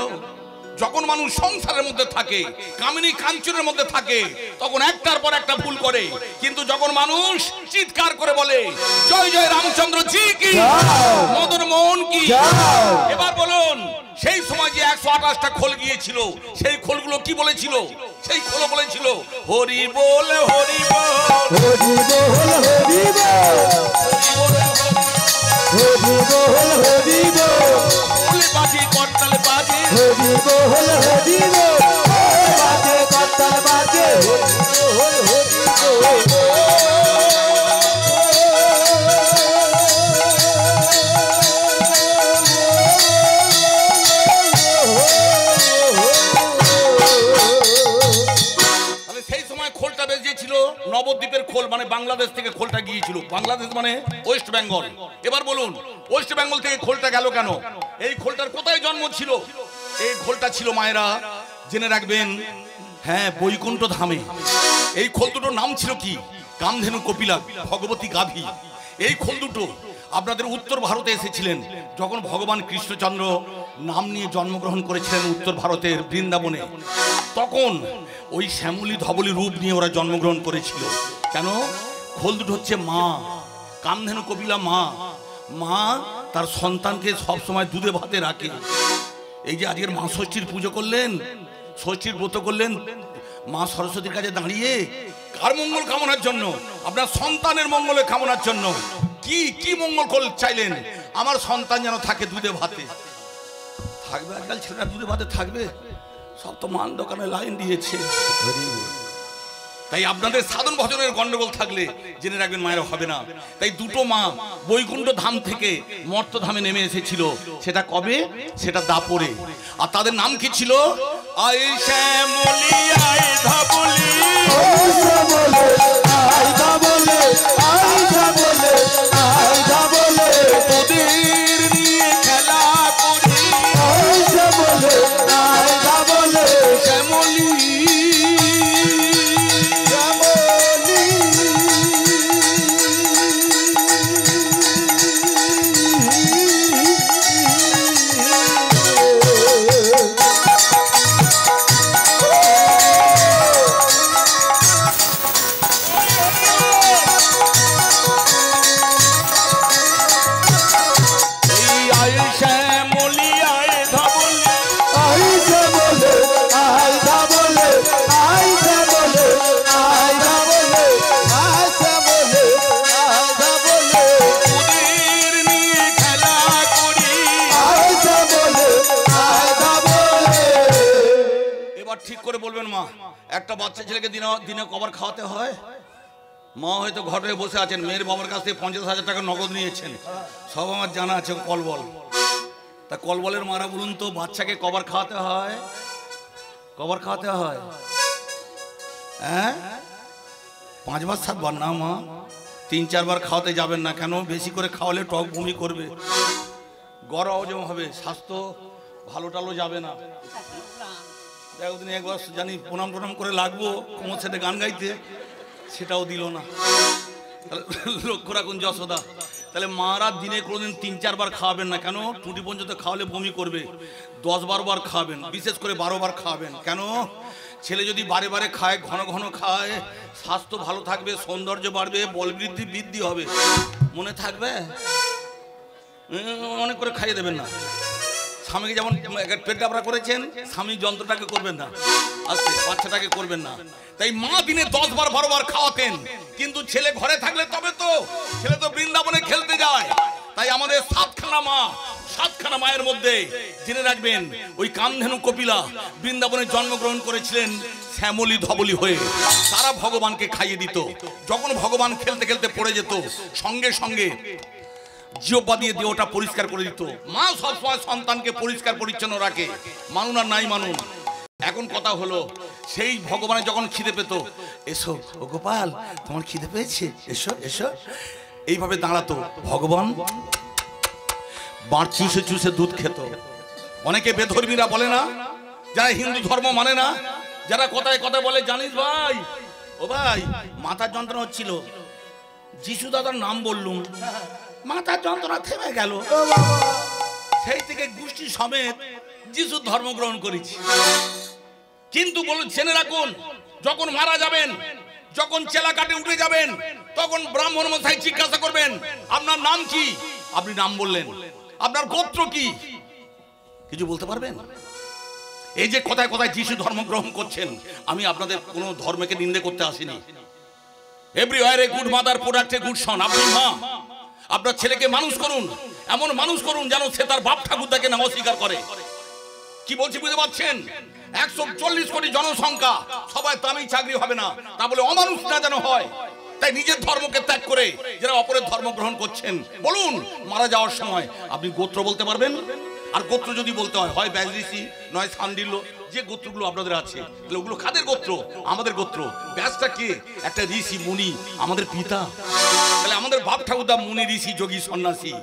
যখন মানুষ সংসারের মধ্যে থাকে, কামিনী কাঞ্চনের মধ্যে থাকে, তখন একটার পর একটা ভুল করে, কিন্তু যখন মানুষ চিৎকার করে বলে জয় জয় রামচন্দ্র জি কি, মদন মোহন কি, এবার বলুন সেই সময় যে 128টা খোল গিয়েছিল, সেই খোলগুলো কি বলেছিল? সেই খোল বলেছিল হরি বল হরি বল হরি বল হরি বল হরি বল হরি বল বাজি করতাল বাজি হরি বল হরি বল বাজে করতাল বাজে হরি বল হরি বল। নবদ্বীপের খোল মানে বাংলাদেশ থেকে খোলটা গিয়েছিল, বাংলাদেশ মানে ওয়েস্ট বেঙ্গল। এবার বলুন ওয়েস্ট বেঙ্গল থেকে খোলটা গেল কেন? এই খোলটার কোথায় জন্ম ছিল? এই খোলটা ছিল মায়েরা জেনে রাখবেন, হ্যাঁ বৈকুণ্ঠ ধামে। এই খোল দুটোর নাম ছিল কি? কামধেনু কপিলা, ভগবতী গাভী। এই খোল দুটো আপনাদের উত্তর ভারতে এসেছিলেন যখন ভগবান কৃষ্ণচন্দ্র নাম নিয়ে জন্মগ্রহণ করেছিলেন উত্তর ভারতের বৃন্দাবনে। তখন ওই শ্যামলী ধবলী রূপ নিয়ে ওরা জন্মগ্রহণ করেছিল। কেন? খোল দুটো হচ্ছে মা, কামধেনু কপিলা মা। মা তার সন্তানকে সবসময় দুধে ভাতে রাখে। এই যে আজকের মা ষষ্ঠীর পুজো করলেন, ষষ্ঠীর ব্রত করলেন, মা সরস্বতীর কাছে দাঁড়িয়ে কার মঙ্গল কামনার জন্য? আপনার সন্তানের মঙ্গলের কামনার জন্য। কি মঙ্গল করলে চাইলেন? আমার সন্তান যেন থাকে দুধে ভাতে। থাকবে আজকাল ছেলেটা দুধে ভাতে থাকবে? সব তো মান দোকানে লাইন দিয়েছে। তাই আপনাদের সাধন ভজনের গন্ডগোল থাকলে জেনে রাখবেন মায়ের হবে না। তাই দুটো মা বৈকুণ্ঠ ধাম থেকে মর্ত ধামে নেমে এসেছিল। সেটা কবে? সেটা দাপরে। আর তাদের নাম কি ছিল? আই শ্যামলি আই ধাবলি, আই শ্যামলি আই ধাবলি, আই শ্যামলি আই ধাবলি, তোদের নিয়ে খেলা করি। আই শ্যামলি আই ধাবলি, শ্যামলি ঠিক করে বলবেন মা, একটা বাচ্চা ছেলেকে দিনে কবার খাওয়াতে হয়? মা হয়তো ঘরে বসে আছেন, মেয়ের বাবার কাছ থেকে 50,000 টাকা নগদ নিয়েছেন, সব আমার জানা আছে। কলবল, তা কলবলের মারা বলুন তো বাচ্চাকে কবার খাওয়াতে হয়? কবার খাওয়াতে হয়? হ্যাঁ, 5 বার 7 বার না মা, 3-4 বার খাওয়াতে যাবেন না। কেন? বেশি করে খাওয়ালে টক বমি করবে, গড় হজম হবে, স্বাস্থ্য ভালো টালো যাবে না। একদিন একবার জানি প্রণাম টনাম করে লাগবো কোমর সেটে গান গাইতে, সেটাও দিল না। লক্ষ্য রাখুন যশোদা। তাহলে মারা দিনে কোনোদিন 3-4 বার খাওয়াবেন না। কেন? টুটি পর্যন্ত খাওয়ালে বমি করবে। 10-12 বার খাওয়াবেন, বিশেষ করে 12 বার খাওয়াবেন। কেন? ছেলে যদি বারে বারে খায়, ঘন ঘন খায়, স্বাস্থ্য ভালো থাকবে, সৌন্দর্য বাড়বে, বল বৃদ্ধি হবে। মনে থাকবে? অনেক করে খাইয়ে দেবেন না। স্বামীকে যেমন পেট আপনারা করেছেন, স্বামী যন্ত্রটাকে করবেন না, আস্তে বাচ্চাটাকে করবেন না। তাই মা দিনে 10 বার 12 বার খাওয়াতেন। কিন্তু ছেলে ঘরে থাকলে তবে তো, ছেলে তো বৃন্দাবনে খেলতে যায়। তাই আমাদের 7খানা মায়ের মধ্যে জেনে রাখবেন, ওই কামধেনু কপিলা বৃন্দাবনে জন্মগ্রহণ করেছিলেন শ্যামলী ধবলী হয়ে। তারা ভগবানকে খাইয়ে দিত। যখন ভগবান খেলতে খেলতে পড়ে যেত, সঙ্গে সঙ্গে জিহ্বা দিয়ে দেহটা পরিষ্কার করে দিত। মা সবসময় সন্তানকে পরিষ্কার পরিচ্ছন্ন রাখে, মানুন আর নাই মানুন। এখন কথা হলো, সেই ভগবানের যখন খিদে পেত, এসো ও গোপাল তোমার খিদে পেয়েছে, এসো এসো, এইভাবে দাঁড়াতো। ভগবান বাঁট চুষে চুষে দুধ খেত। অনেকে বেধর্মীরা বলে না, যারা হিন্দু ধর্ম মানে না, যারা কথায় কথা বলে, জানিস ভাই, ও ভাই মাথার যন্ত্রণা হচ্ছিল, যিশু দাদার নাম বললুম, মাথার যন্ত্রণা থেমে গেল। সেই থেকে গোষ্ঠী সমেত যিশু ধর্ম গ্রহণ করেছি। কিন্তু বলুন, জেনে রাখুন, যখন মারা যাবেন, যখন চেলা কাটে উঠে যাবেন, তখন ব্রাহ্মণ মশাই জিজ্ঞাসা করবেন, আপনার নাম কি? আপনি নাম বললেন, আপনার গোত্র কি? কিছু বলতে পারবেন? এই যে কথায় কথায় যিশু ধর্ম গ্রহণ করছেন, আমি আপনাদের কোনো ধর্মকে নিন্দে করতে আসিনি। Everywhere a good mother product a good son. আপনি মা, আপনার ছেলেকে মানুষ করুন, এমন মানুষ করুন যেন সে তার বাপ ঠাকুরদাকে না অস্বীকার করে। কি বলছি বুঝতে পারছেন? 140 কোটি জনসংখ্যা, সবাই দামি চাকরি হবে না, তা বলে অমানুষ না যেন হয়। তাই নিজের ধর্মকে ত্যাগ করে যারা অপরের ধর্ম গ্রহণ করছেন, বলুন মারা যাওয়ার সময় আপনি গোত্র বলতে পারবেন? আর গোত্র যদি বলতে হয়, হয় ব্যাজঋষি, নয় শান্ডিল্য, যে গোত্রগুলো আপনাদের আছে, ওগুলো কাদের গোত্র? আমাদের গোত্র। ব্যাসটা কে? একটা ঋষি মুনি, আমাদের পিতা। তাহলে আমাদের বাপ ঠাকুরদা মুনি, ঋষি, যোগী, সন্ন্যাসী।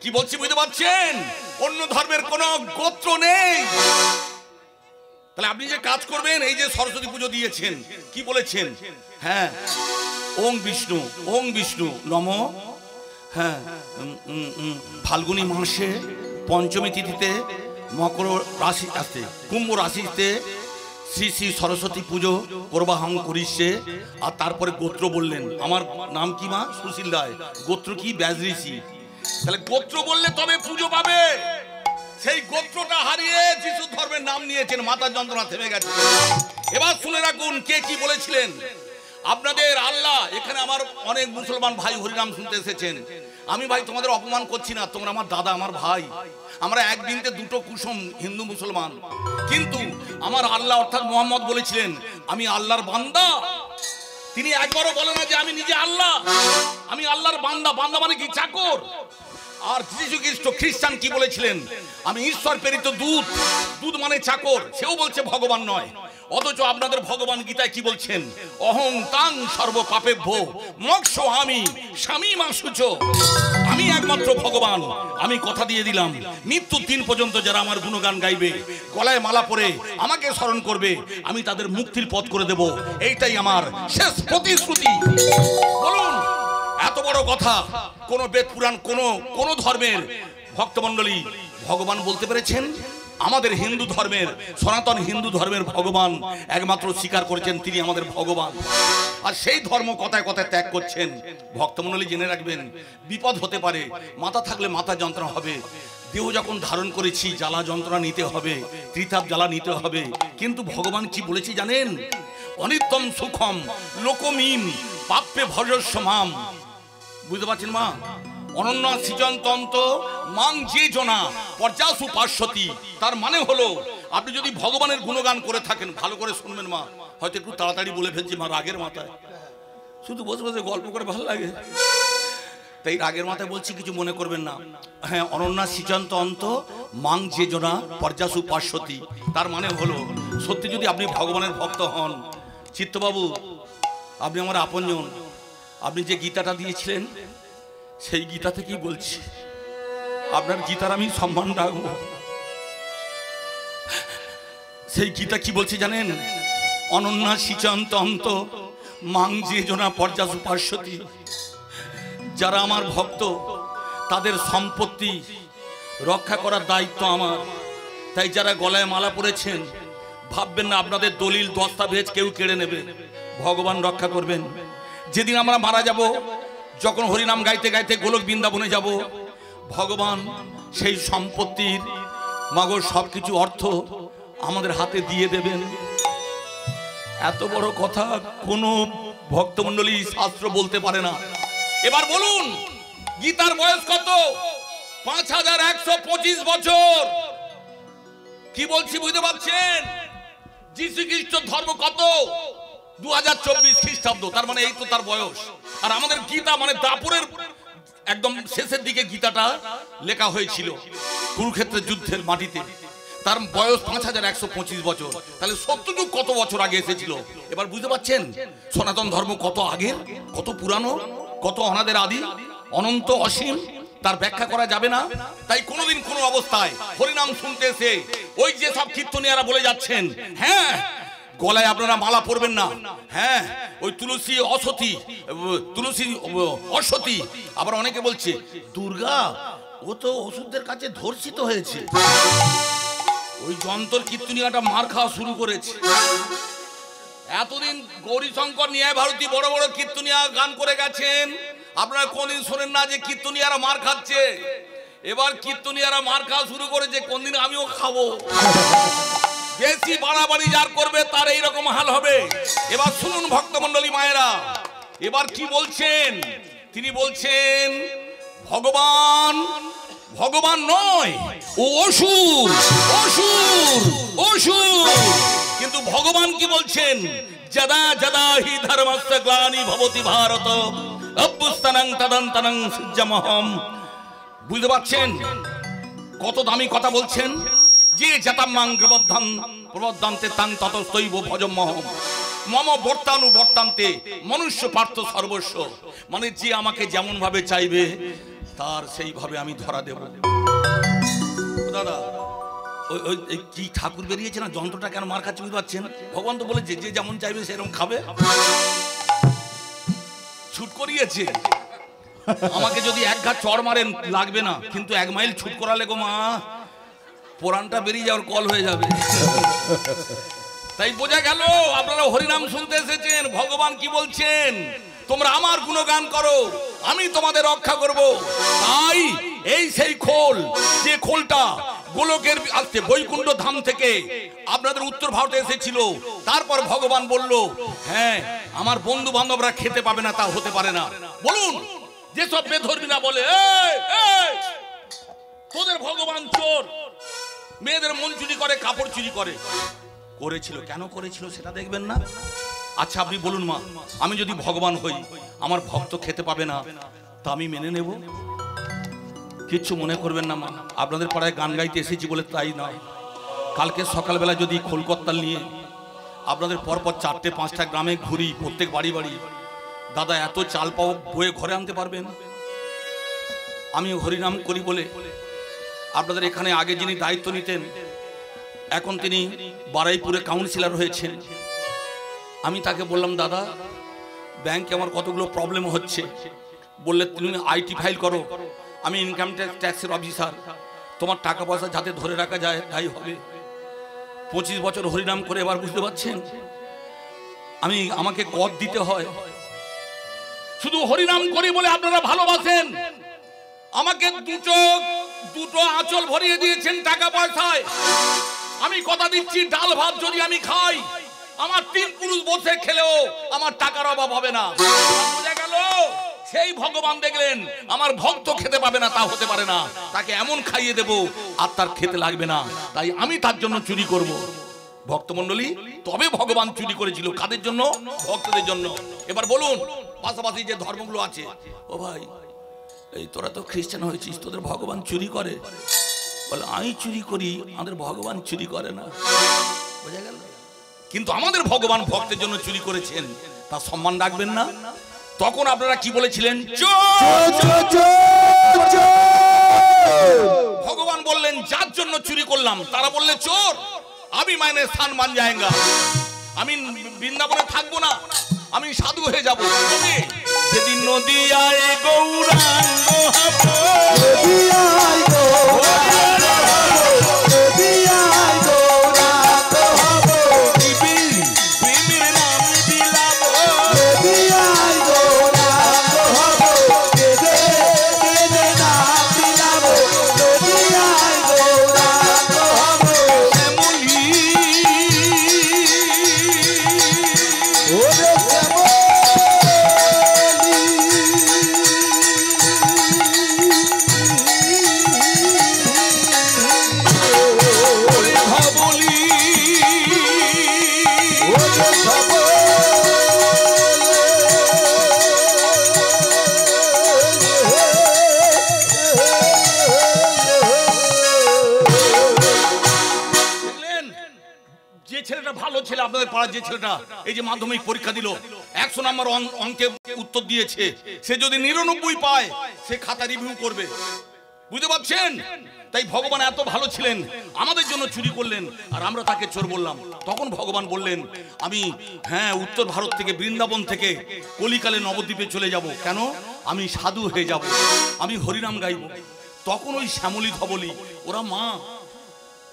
কি বলছি বুঝতে পারছেন? অন্য ধর্মের কোনো গোত্র নেই। তাহলে আপনি যে কাজ করবেন, এই যে সরস্বতী পুজো দিয়েছেন, কি বলেছেন? হ্যাঁ, ওং বিষ্ণু, ওং বিষ্ণু নম। হ্যাঁ, ফাল্গুনী মাসে পঞ্চমী তিথিতে মকর রাশি আসতে, কুম্ভ রাশিতে শ্রী শ্রী সরস্বতী পুজো প্রবাহং করিছে। আর তারপরে গোত্র বললেন, আমার নাম কি মা? সুশীল রায়। গোত্র কি? ব্যাজঋষি। তাহলে গোত্র বললে তবে পুজো পাবে। সেই গোত্রটা হারিয়ে যিশু ধর্মের নাম নিয়েছেন, মাথার যন্ত্রণা থেমে গেছে। এবার শুনে রাখুন কে কি বলেছিলেন। আপনাদের আল্লাহ, এখানে আমার অনেক মুসলমান ভাই হরিনাম শুনতে এসেছেন, আমি ভাই তোমাদের অপমান করছি না, তোমরা আমার দাদা, আমার ভাই, আমরা একদিনতে দুটো কুসুম হিন্দু মুসলমান। কিন্তু আমার আল্লাহ অর্থাৎ মোহাম্মদ বলেছিলেন আমি আল্লাহর বান্দা। তিনি একবারও বলে না যে আমি নিজে আল্লাহ, আমি আল্লাহর বান্দা। বান্দা মানে কি? চাকর। আর যীশু খ্রিস্ট খ্রিস্টান কি বলেছিলেন? আমি ঈশ্বর প্রেরিত দূত। দূত মানে চাকর, সেও বলছে ভগবান নয়। অথচ আপনাদের ভগবান গীতায় কি বলছেন? অহং তাং সর্ব পাপেভ্য মোক্ষ আমি স্বামী মাসুচ। আমি একমাত্র ভগবান। আমি কথা দিয়ে দিলাম মৃত্যুর দিন পর্যন্ত যারা আমার গুণগান গাইবে, গলায় মালা পরে আমাকে স্মরণ করবে, আমি তাদের মুক্তির পথ করে দেব। এইটাই আমার শেষ প্রতিশ্রুতি। বলুন, এত বড় কথা কোন বেদ পুরাণ কোন ধর্মের ভক্তমণ্ডলী ভগবান বলতে পেরেছেন? আমাদের হিন্দু ধর্মের, সনাতন হিন্দু ধর্মের ভগবান একমাত্র স্বীকার করেছেন তিনি আমাদের ভগবান। আর সেই ধর্ম কথায় কথায় ত্যাগ করছেন। ভক্তমণ্ডলী জেনে রাখবেন, বিপদ হতে পারে। মাথা থাকলে মাথা যন্ত্রণা হবে, দেহ যখন ধারণ করেছি জ্বালা যন্ত্রণা নিতে হবে, ত্রিতাপ জ্বালা নিতে হবে। কিন্তু ভগবান কি বলেছি জানেন? অনিত্যম সুখম লোকমিম পাপ্যে ভজস্ব মাম। বুঝতে পারছেন মা? অনন্য সৃজনতন্ত্র মাং যে জনা পর্যাসু পার্শ্বতী। তার মানে হলো আপনি যদি ভগবানের গুণগান করে থাকেন, ভালো করে শুনবেন মা, হয়তো একটু তাড়াতাড়ি বলে ফেলছি মা, রাগের মাথায় শুধু বসে বসে গল্প করে ভালো লাগে, তাই রাগের মাথায় বলছি, কিছু মনে করবেন না। হ্যাঁ, অনন্যা সৃজনতন্ত্র মাং যে জনা পর্যাসু পার্শ্বতী। তার মানে হলো সত্যি যদি আপনি ভগবানের ভক্ত হন, চিত্তবাবু আপনি আমার আপনজন, আপনি যে গীতাটা দিয়েছিলেন সেই গীতা থেকেই বলছি, আপনার গীতার আমি সম্মান রাখবো। সেই গীতা কি বলছে জানেন? অনন্যা সৃজনতন্ত্র মাং যে জনা পর্যাসু পার্শ্বতী। যারা আমার ভক্ত তাদের সম্পত্তি রক্ষা করার দায়িত্ব আমার। তাই যারা গলায় মালা পরেছেন ভাববেন না আপনাদের দলিল দস্তাবেজ কেউ কেড়ে নেবে। ভগবান রক্ষা করবেন। যেদিন আমরা মারা যাব, যখন হরিনাম গাইতে গাইতে গোলক বৃন্দাবনে যাব, ভগবান সেই সম্পত্তির মাগো সবকিছু অর্থ আমাদের হাতে দিয়ে দেবেন। এত বড় কথা কোনো ভক্তমণ্ডলী শাস্ত্র বলতে পারে না। এবার বলুন, গীতার বয়স কত? 5125 বছর। কি বলছি বুঝতে পারছেন? যীশু খ্রিস্ট ধর্ম কত? 2024 খ্রিস্টাব্দ। তার মানে এই তো তার বয়স। আর আমাদের গীতা মানে দাপুরের একদম শেষের দিকে গীতাটা লেখা হয়েছিল কুরুক্ষেত্রের যুদ্ধের মাটিতে। তার বয়স 5125 বছর। তাহলে সত্যযুগ কত বছর আগে এসেছিল। এবার বুঝতে পারছেন সনাতন ধর্ম কত আগের, কত পুরানো, কত অনাদের আদি, অনন্ত অসীম। তার ব্যাখ্যা করা যাবে না। তাই কোনোদিন কোনো অবস্থায় হরিনাম শুনতে এসে ওই যে সব কীর্তনীয়ারা বলে যাচ্ছেন, হ্যাঁ গলায় আপনারা মালা পরবেন না, হ্যাঁ ওই তুলসী অসতী, তুলসী অসতী। আবার অনেকে বলছে দুর্গা ও তো ওষুধের কাছে ধর্ষিত হয়েছে। ওই যন্ত্র কীর্তনীয়াটা মার খাওয়া শুরু করেছে। এতদিন গৌরীশঙ্কর ন্যায় ভারতী বড় বড় কীর্তনীয়া গান করে গেছেন, আপনারা কোনদিন শোনেন না যে কীর্তনীয়ারা মার খাচ্ছে। এবার কীর্তনীয়ারা মার খাওয়া শুরু করেছে, কোনদিন আমিও খাবো। বেশি বাড়াবাড়ি যার করবে তার এইরকম হাল হবে। এবার শুনুন ভক্তমণ্ডলী মায়েরা, এবার কি বলছেন? তিনি বলছেন ভগবান ভগবান নয়, ও অসুর, অসুর, অসুর। কিন্তু ভগবান কি বলছেন? যদা যদা হি ধর্মস্য গ্লানি ভবতি ভারত অভ্যুত্থানং তদন্তনং সূর্যমহম। বুঝতে পারছেন কত দামি কথা বলছেন? যে জাতাম্মাং প্রবদ্ধং প্রবদ্ধন্তে তাং ততস্তৈব ভজমহম মম বর্তানুবর্তান্তে মনুষ্য পার্থ সর্বস্ব। মানে যে আমাকে যেমন ভাবে চাইবে তার সেইভাবে আমি ধরা দেব। দাদা ওই কি ঠাকুর বেরিয়েছে না, যন্ত্রটা কেন মার খাচ্ছে বুঝতে পারছেন? ভগবান তো বলেছে যে যেমন চাইবে সেরকম খাবে। ছুট করিয়েছে আমাকে, যদি এক ঘাট চড় মারেন লাগবে না, কিন্তু 1 মাইল ছুট করালে গো মা পোড়ানটা বেরিয়ে যাওয়ার কল হয়ে যাবে। তাই বোঝা গেল আপনারা হরিনাম শুনতে এসেছেন। ভগবান কি বলছেন? তোমরা আমার গুণগান করো, আমি তোমাদের রক্ষা করব। তাই এই সেই খোল, যে খোলটা গোলকের আসতে বৈকুণ্ঠ ধাম থেকে আপনাদের উত্তর ভারতে এসেছিল। তারপর ভগবান বলল, হ্যাঁ আমার বন্ধু বান্ধবরা খেতে পাবে না, তা হতে পারে না। বলুন যেসব বেধর্মীরা বলে তোদের ভগবান চোর, মেয়েদের মন চুরি করে, কাপড় চুরি করে, করেছিল কেন করেছিল সেটা দেখবেন না? আচ্ছা আপনি বলুন মা, আমি যদি ভগবান হই, আমার ভক্ত খেতে পাবে না, তা আমি মেনে নেব? কিচ্ছু মনে করবেন না মা, আপনাদের পাড়ায় গান গাইতে এসেছি বলে তাই নয়। কালকে সকালবেলা যদি খোলকর্তাল নিয়ে আপনাদের পরপর 4-5টা গ্রামে ঘুরি, প্রত্যেক বাড়ি বাড়ি, দাদা এত চাল পাও বয়ে ঘরে আনতে পারবেন? আমি হরিনাম করি বলে আপনাদের এখানে আগে যিনি দায়িত্ব নিতেন, এখন তিনি বারাইপুরে কাউন্সিলর হয়েছেন। আমি তাকে বললাম, দাদা ব্যাংকে আমার কতগুলো প্রবলেম হচ্ছে। বললে তুমি আইটি ফাইল করো, আমি ইনকাম ট্যাক্সের অফিসার, তোমার টাকা পয়সা যাতে ধরে রাখা যায় তাই হবে। 25 বছর হরিনাম করে এবার বুঝতে পারছেন আমাকে কর দিতে হয়। শুধু হরিনাম করি বলে আপনারা ভালোবাসেন, আমাকে দুটো আঁচল ভরিয়ে দিয়েছেন টাকা পয়সায়। আমি কথা দিচ্ছি, ডাল ভাত যদি আমি খাই, আমার 3 পুরুষ বসে খেলেও আমার টাকার অভাব হবে না। বোঝা গেল? সেই ভগবান দেখলেন আমার ভক্ত খেতে পাবে না, তা হতে পারে না, তাকে এমন খাইয়ে দেব আর তার খেতে লাগবে না, তাই আমি তার জন্য চুরি করব। ভক্তমণ্ডলী, তবে ভগবান চুরি করেছিল কাদের জন্য? ভক্তদের জন্য। এবার বলুন, পাশাপাশি যে ধর্মগুলো আছে, ও ভাই এই তোরা তো খ্রিস্টান হয়েছিস, তোদের ভগবান চুরি করে? বলে আমি চুরি করি, আমাদের ভগবান চুরি করে না। বোঝা গেল? কিন্তু আমাদের ভগবান ভক্তের জন্য চুরি করেছেন, তার সম্মান রাখবেন না? তখন আপনারা কি বলেছিলেন? ভগবান বললেন যার জন্য চুরি করলাম তারা বললে চোর, আমি মাইনে স্থান মান যায়গা, আমি বৃন্দাবনে থাকবো না, আমি সাধু হয়ে যাবো। যেদিন নদিয়ায় গৌরাঙ্গ যে ছেলেটা এই যে মাধ্যমিক পরীক্ষা দিল, 100 নম্বর অঙ্কে উত্তর দিয়েছে, সে যদি 99 পায় সে খাতা রিভিউ করবে। বুঝতে পারছেন? তাই ভগবান এত ভালো ছিলেন, আমাদের জন্য চুরি করলেন আর আমরা তাকে চোর বললাম। তখন ভগবান বললেন আমি উত্তর ভারত থেকে, বৃন্দাবন থেকে কলিকালে নবদ্বীপে চলে যাব। কেন? আমি সাধু হয়ে যাব, আমি হরিনাম গাইব। তখন ওই শ্যামলী ধবলী ওরা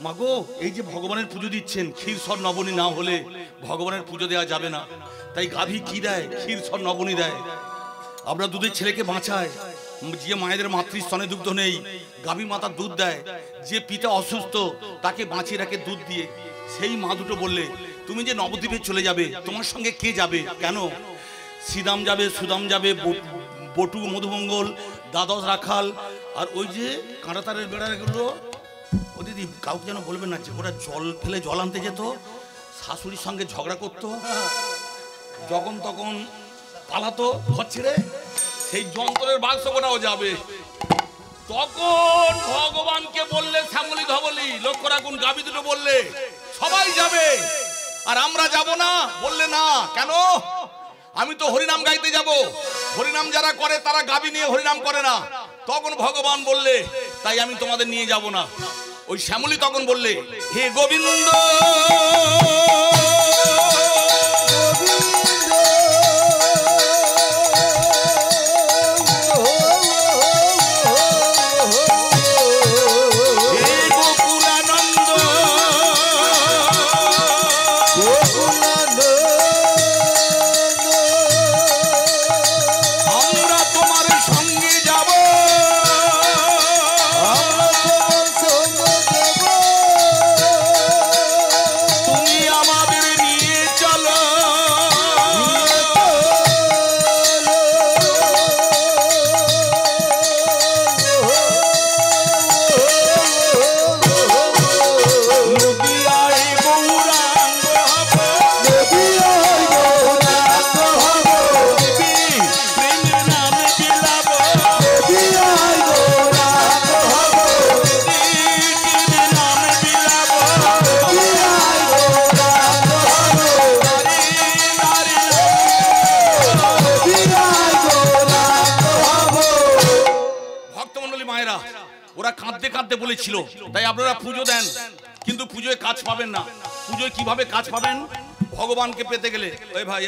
মাগো এই যে ভগবানের পুজো দিচ্ছেন, ক্ষীর সর নবনী না হলে ভগবানের পুজো দেওয়া যাবে না। তাই গাভী কি দেয়? ক্ষীর সর নবনী দেয়। আমরা দুধের ছেলেকে বাঁচায়, যে মায়েদের মাতৃস্তনে দুগ্ধ নেই গাভী মাতার দুধ দেয়, যে পিতা অসুস্থ তাকে বাঁচিয়ে রাখে দুধ দিয়ে। সেই মা দুটো বললে তুমি যে নবদ্বীপে চলে যাবে, তোমার সঙ্গে কে যাবে? কেন? শ্রীদাম যাবে, সুদাম যাবে, বটু মধুমঙ্গল, দ্বাদশ রাখাল, আর ওই যে কাঁটাতারের বেড়াগুলো, ও দিদি কাউকে যেন বলবেন না যে ওরা জল ফেলে জল আনতে যেত, শাশুড়ির সঙ্গে ঝগড়া করতো, যখন তখন পালাতো ঘর ছেড়ে, সেই যন্ত্রের বাক্স কোটাও যাবে। তখন ভগবানকে বললে শ্যামলী ধবলী, লক্ষ্য রাখুন গাভী দুটো বললে সবাই যাবে আর আমরা যাব না। বললে না, কেন? আমি তো হরিনাম গাইতে যাব, হরিনাম যারা করে তারা গাভী নিয়ে হরিনাম করে না। তখন ভগবান বললে তাই আমি তোমাদের নিয়ে যাব না। ওই শ্যামলী তখন বললে হে গোবিন্দ আমাদের ওরা কাঁদতে কাঁদতে বলেছিল, তাই আপনারা পুজো দেন, কিন্তু পুজোয় কাজ পাবেন না। পুজোয় কিভাবে কাজ পাবেন? ভগবানকে পেতে গেলে ওই ভাই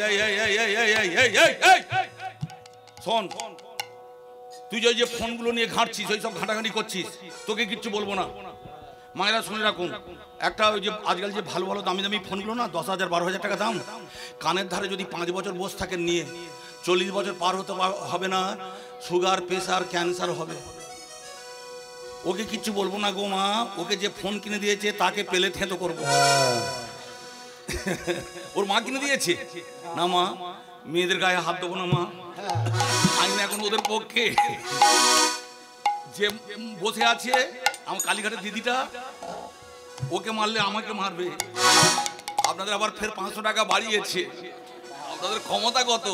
শোন, তুই যে ফোনগুলো নিয়ে ঘাঁটছিস, ওই সব ঘাঁটাঘাঁটি করছিস, তোকে কিচ্ছু বলবো না। মায়েরা শুনে রাখুন, একটা ওই যে আজকাল যে ভালো ভালো দামি দামি ফোনগুলো না, 10,000 12,000 টাকা দাম, কানের ধারে যদি 5 বছর বসে থাকেন নিয়ে, 40 বছর পার হতে হবে না, সুগার প্রেসার ক্যান্সার হবে। ওকে কিচ্ছু বলবো না গো মা, ওকে যে ফোন কিনে দিয়েছে তাকে পেলে থেঁতো করবো। ওর মা কিনে দিয়েছে না, মা মেয়েদের গায়ে হাত দেবো না মা, আইন এখন ওদের পক্ষে। যে বসে আছে আমার কালীঘাটের দিদিটা, ওকে মারলে আমাকে মারবে। আপনাদের আবার ফের 500 টাকা বাড়িয়েছে, আপনাদের ক্ষমতা কত?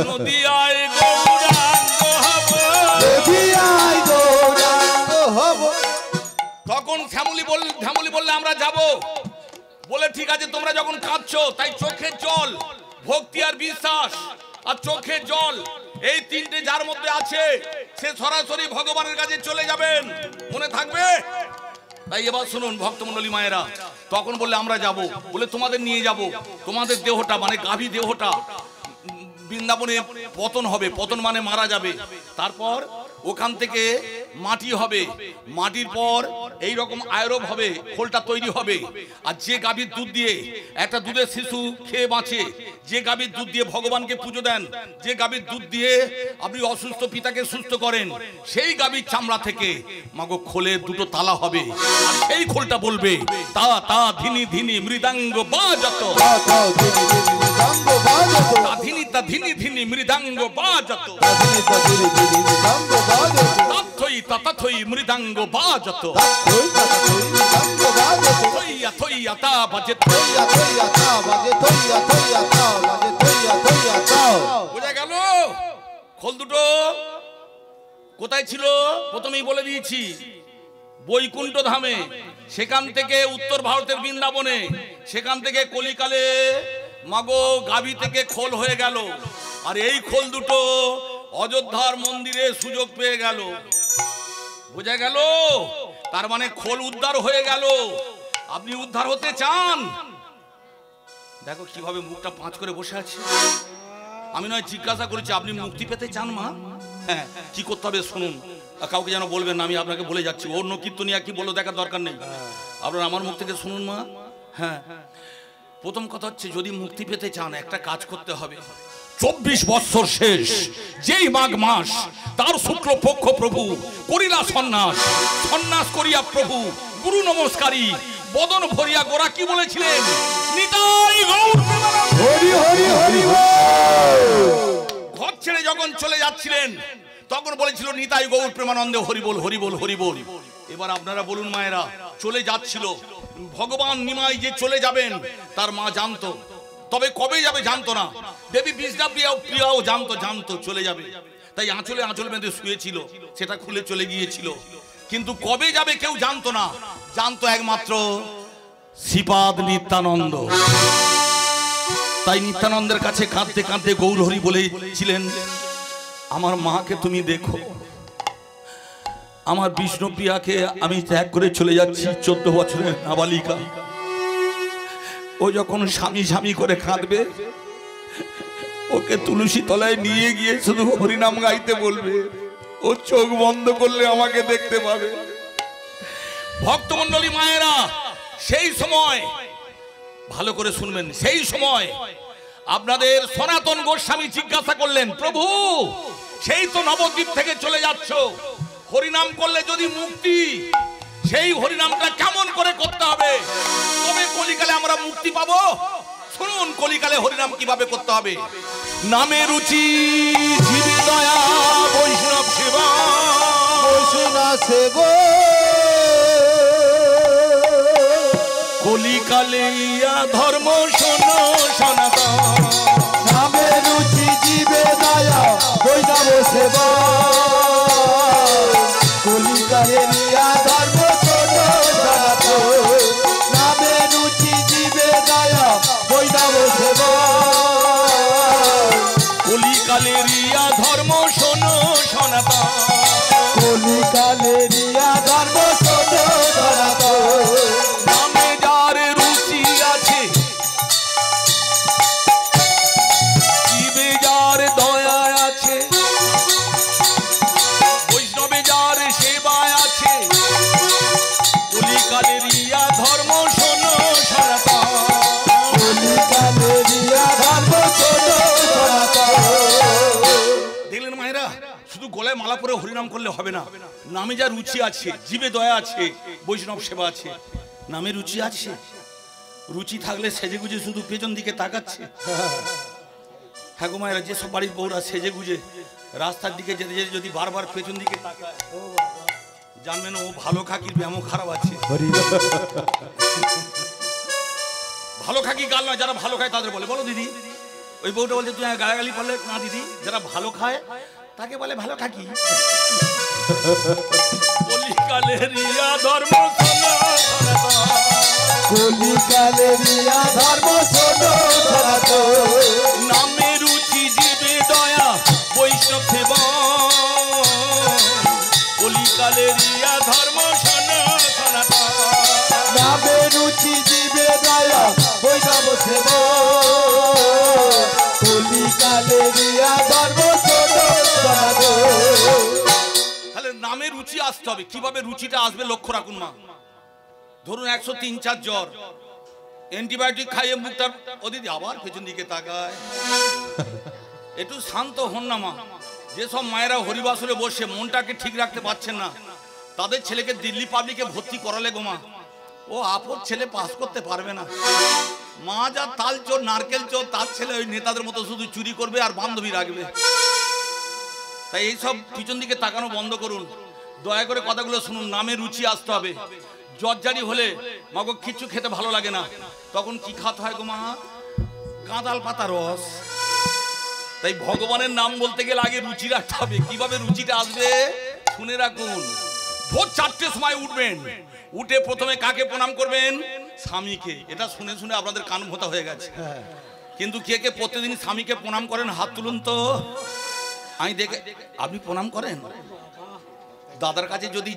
নদিয়ায় গৌরাঙ্গ হব। তখন শ্যামলী বললে আমরা যাব। বলে ঠিক আছে, তোমরা যখন কাঁদছো, তাই চোখের জল, ভক্তি আর বিশ্বাস আর চোখের জল, এই তিনটে যার মধ্যে আছে, সে সরাসরি ভগবানের কাছে চলে যাবেন, মনে থাকবে। তাই এবার শুনুন ভক্তমণ্ডলী মায়েরা, তখন বললে আমরা যাব, বলে তোমাদের নিয়ে যাব, তোমাদের দেহটা মানে গাভী দেহটা বৃন্দাবনে পতন হবে, পতন মানে মারা যাবে, তারপর ওখান থেকে মাটি হবে, মাটির পর এই রকম আয়রব হবে, খোলটা তৈরি হবে। আর যে গাভীর দুধ দিয়ে একটা দুধের শিশু খেয়ে বাঁচে, যে গাভীর দুধ দিয়ে ভগবানকে পুজো দেন, যে গাভীর দুধ দিয়ে আপনি অসুস্থ পিতাকে সুস্থ করেন, সেই গাভীর চামড়া থেকে মাগো খোলে দুটো তালা হবে, আর সেই খোলটা বলবে তা তা ধিনি ধিনি মৃদাঙ্গ বাজাত, ধিনি তা ধিনি ধিনি মৃদাঙ্গ বাজাত, তথই তথই মৃদাঙ্গ বাজত, থইয়া থইয়া তা বাজে, বোঝা গেল? খোল দুটো কোথায় ছিল প্রথমেই বলে দিয়েছি, বৈকুণ্ঠ ধামে, সেখান থেকে উত্তর ভারতের বৃন্দাবনে, সেখান থেকে কলিকালে মাগো গাভী থেকে খোল হয়ে গেল। আর এই খোল দুটো অযোধ্যার মন্দিরে সুযোগ পেয়ে গেল, বোঝা গেল? তার মানে খোল উদ্ধার হয়ে গেল। আপনি উদ্ধার হতে চান? দেখো কিভাবে মুখটা পাঁচ করে বসে আছে। আমি নয় জিজ্ঞাসা করেছি, আপনি মুক্তি পেতে চান মা? হ্যাঁ, কি করতে হবে শুনুন, কাউকে যেন বলবেন না, আমি আপনাকে বলে যাচ্ছি। অন্য কীর্তনিয়া কি বলো দেখার দরকার নেই, আপনারা আমার মুখ থেকে শুনুন মা। হ্যাঁ, প্রথম কথা হচ্ছে, যদি মুক্তি পেতে চান একটা কাজ করতে হবে। 24 বৎসর শেষ যেই মাঘ মাস, তার শুক্লপক্ষ প্রভু করিলা সন্ন্যাস, সন্ন্যাস করিয়া প্রভু গুরু নমস্কারী বদন ভরিয়া গোরা কি বলেছিলেন? নিতাই গৌর হরি হরি হরি। ঘর ছেড়ে যখন চলে যাচ্ছিলেন তখন বলেছিল নিতাই গৌর প্রেমানন্দে হরি বল হরি বল হরি বল। এবার আপনারা বলুন মায়েরা, চলে যাচ্ছিল ভগবান নিমাই যে চলে যাবেন তার মা জানতো, তবে কবে যাবে জানতো না। দেবী বিষ্ণুপ্রিয়াও জানতো চলে যাবে, তাই আঁচল বেঁধে শুয়েছিল, সেটা খুলে চলে গিয়েছিল। কিন্তু কবে যাবে কেউ জানতো না, জানতো একমাত্র শ্রীপাদ নিত্যানন্দ। তাই নিত্যানন্দের কাছে কাঁদতে কাঁদতে গৌর হরি বলেছিলেন, আমার মাকে তুমি দেখো, আমার বিষ্ণুপ্রিয়াকে আমি ত্যাগ করে চলে যাচ্ছি, 14 বছরের নাবালিকা। ও যখন স্বামী স্বামী করে কাঁদবে, ওকে তুলসী তলায় নিয়ে গিয়ে শুধু হরিনাম গাইতে বলবে, ও চোখ বন্ধ করলে আমাকে দেখতে পাবে। ভক্তমণ্ডলী মায়েরা, সেই সময় ভালো করে শুনবেন, সেই সময় আপনাদের সনাতন গোস্বামী জিজ্ঞাসা করলেন, প্রভু সেই তো নবদ্বীপ থেকে চলে যাচ্ছ, হরিনাম করলে যদি মুক্তি, সেই হরিনামটা কেমন করে করতে হবে, তবে কলিকালে আমরা মুক্তি পাবো? শুনুন কলিকালে হরিনাম কিভাবে করতে হবে। নামে রুচি জীবী দয়া বৈষ্ণব সেবা, বৈষ্ণব সেবা কলিকালে ধর্ম শোনো সনাতন। নামে রুচি জীবে দয়া বৈষ্ণব সেবা কলিকালে ধর্ম শোনো সনাতন। নামে রুচি জীবে দয়া বৈষ্ণব সেবা কলিকালে ধর্ম শোনো সনাতন। কলিকালে পরে হরিনাম করলে হবে না। নামে যা রুচি আছে, জীবে দয়া আছে, বৈষ্ণব সেবা আছে, নামে রুচি আছে। রুচি থাকলে সেজে গুজে শুধু পেছন দিকে তাকাচ্ছে। হ্যাঁ গো মায়েরা, যেসব বাড়ির বউরা সেজে গুজে রাস্তার দিকে যেতে যেতে যদি বারবার পেছন দিকে তাকায়, জানবেন ও ভালো খাকির ব্যায়ামও খারাপ আছে। ভালো খাকি গাল নয়, যারা ভালো খায় তাদের বলে। বলো দিদি, ওই বউটা বলছে তুই গালাগালি করলে না দিদি, যারা ভালো খায় তাকে বলে ভালো খাকি। কলিকালের ইয়া ধর্ম নামে রুচি জীবে দয়া বৈষ্ণব সেবা। কলিকালের ইয়া ধর্ম সনাতন, নামে রুচি জীবে দয়া বৈষ্ণব সেবা। কলিকালের ইয়া ধর্ম সনাতন। তাহলে নামে রুচি আসতে হবে। কিভাবে রুচিটা আসবে লক্ষ্য রাখুন মা। ধরুন 103-4 জ্বর, অ্যান্টিবায়োটিক খাইয়ে মুখটা ওদিকে আবার পেছন দিকে তাকায়। একটু শান্ত হন না মা। যেসব মায়েরা হরিবাসরে বসে মনটাকে ঠিক রাখতে পারছেন না, তাদের ছেলেকে দিল্লি পাবলিকে ভর্তি করালে গো মা, ও আপদ ছেলে পাস করতে পারবে না। মা যা তাল চোর নারকেল চোর, তার ছেলে ওই নেতাদের মতো শুধু চুরি করবে আর বান্ধবী রাখবে। তাই এইসব পিছন দিকে তাকানো বন্ধ করুন। দয়া করে কথাগুলো শুনুন। নামে রুচি আসতে হবে। জ্বরজারি হলে মাগো কিছু খেতে ভালো লাগে না, তখন কি খাতে হয় গো মা? কাঁদাল পাতা রস। তাই ভগবানের নাম বলতে গেলে আগে রুচি রাখতে হবে। কিভাবে রুচিটা আসবে শুনে রাখুন। ভোর 4টের সময় উঠবেন, উঠে প্রথমে কাকে প্রণাম করবেন? স্বামীকে। এটা শুনে শুনে আপনাদের কান ভোতা হয়ে গেছে। কিন্তু কে কে প্রতিদিন স্বামীকে প্রণাম করেন? হাত তুলুন তো। আমি দেখে, আপনি প্রণাম করেন? দাদার কাছে যদি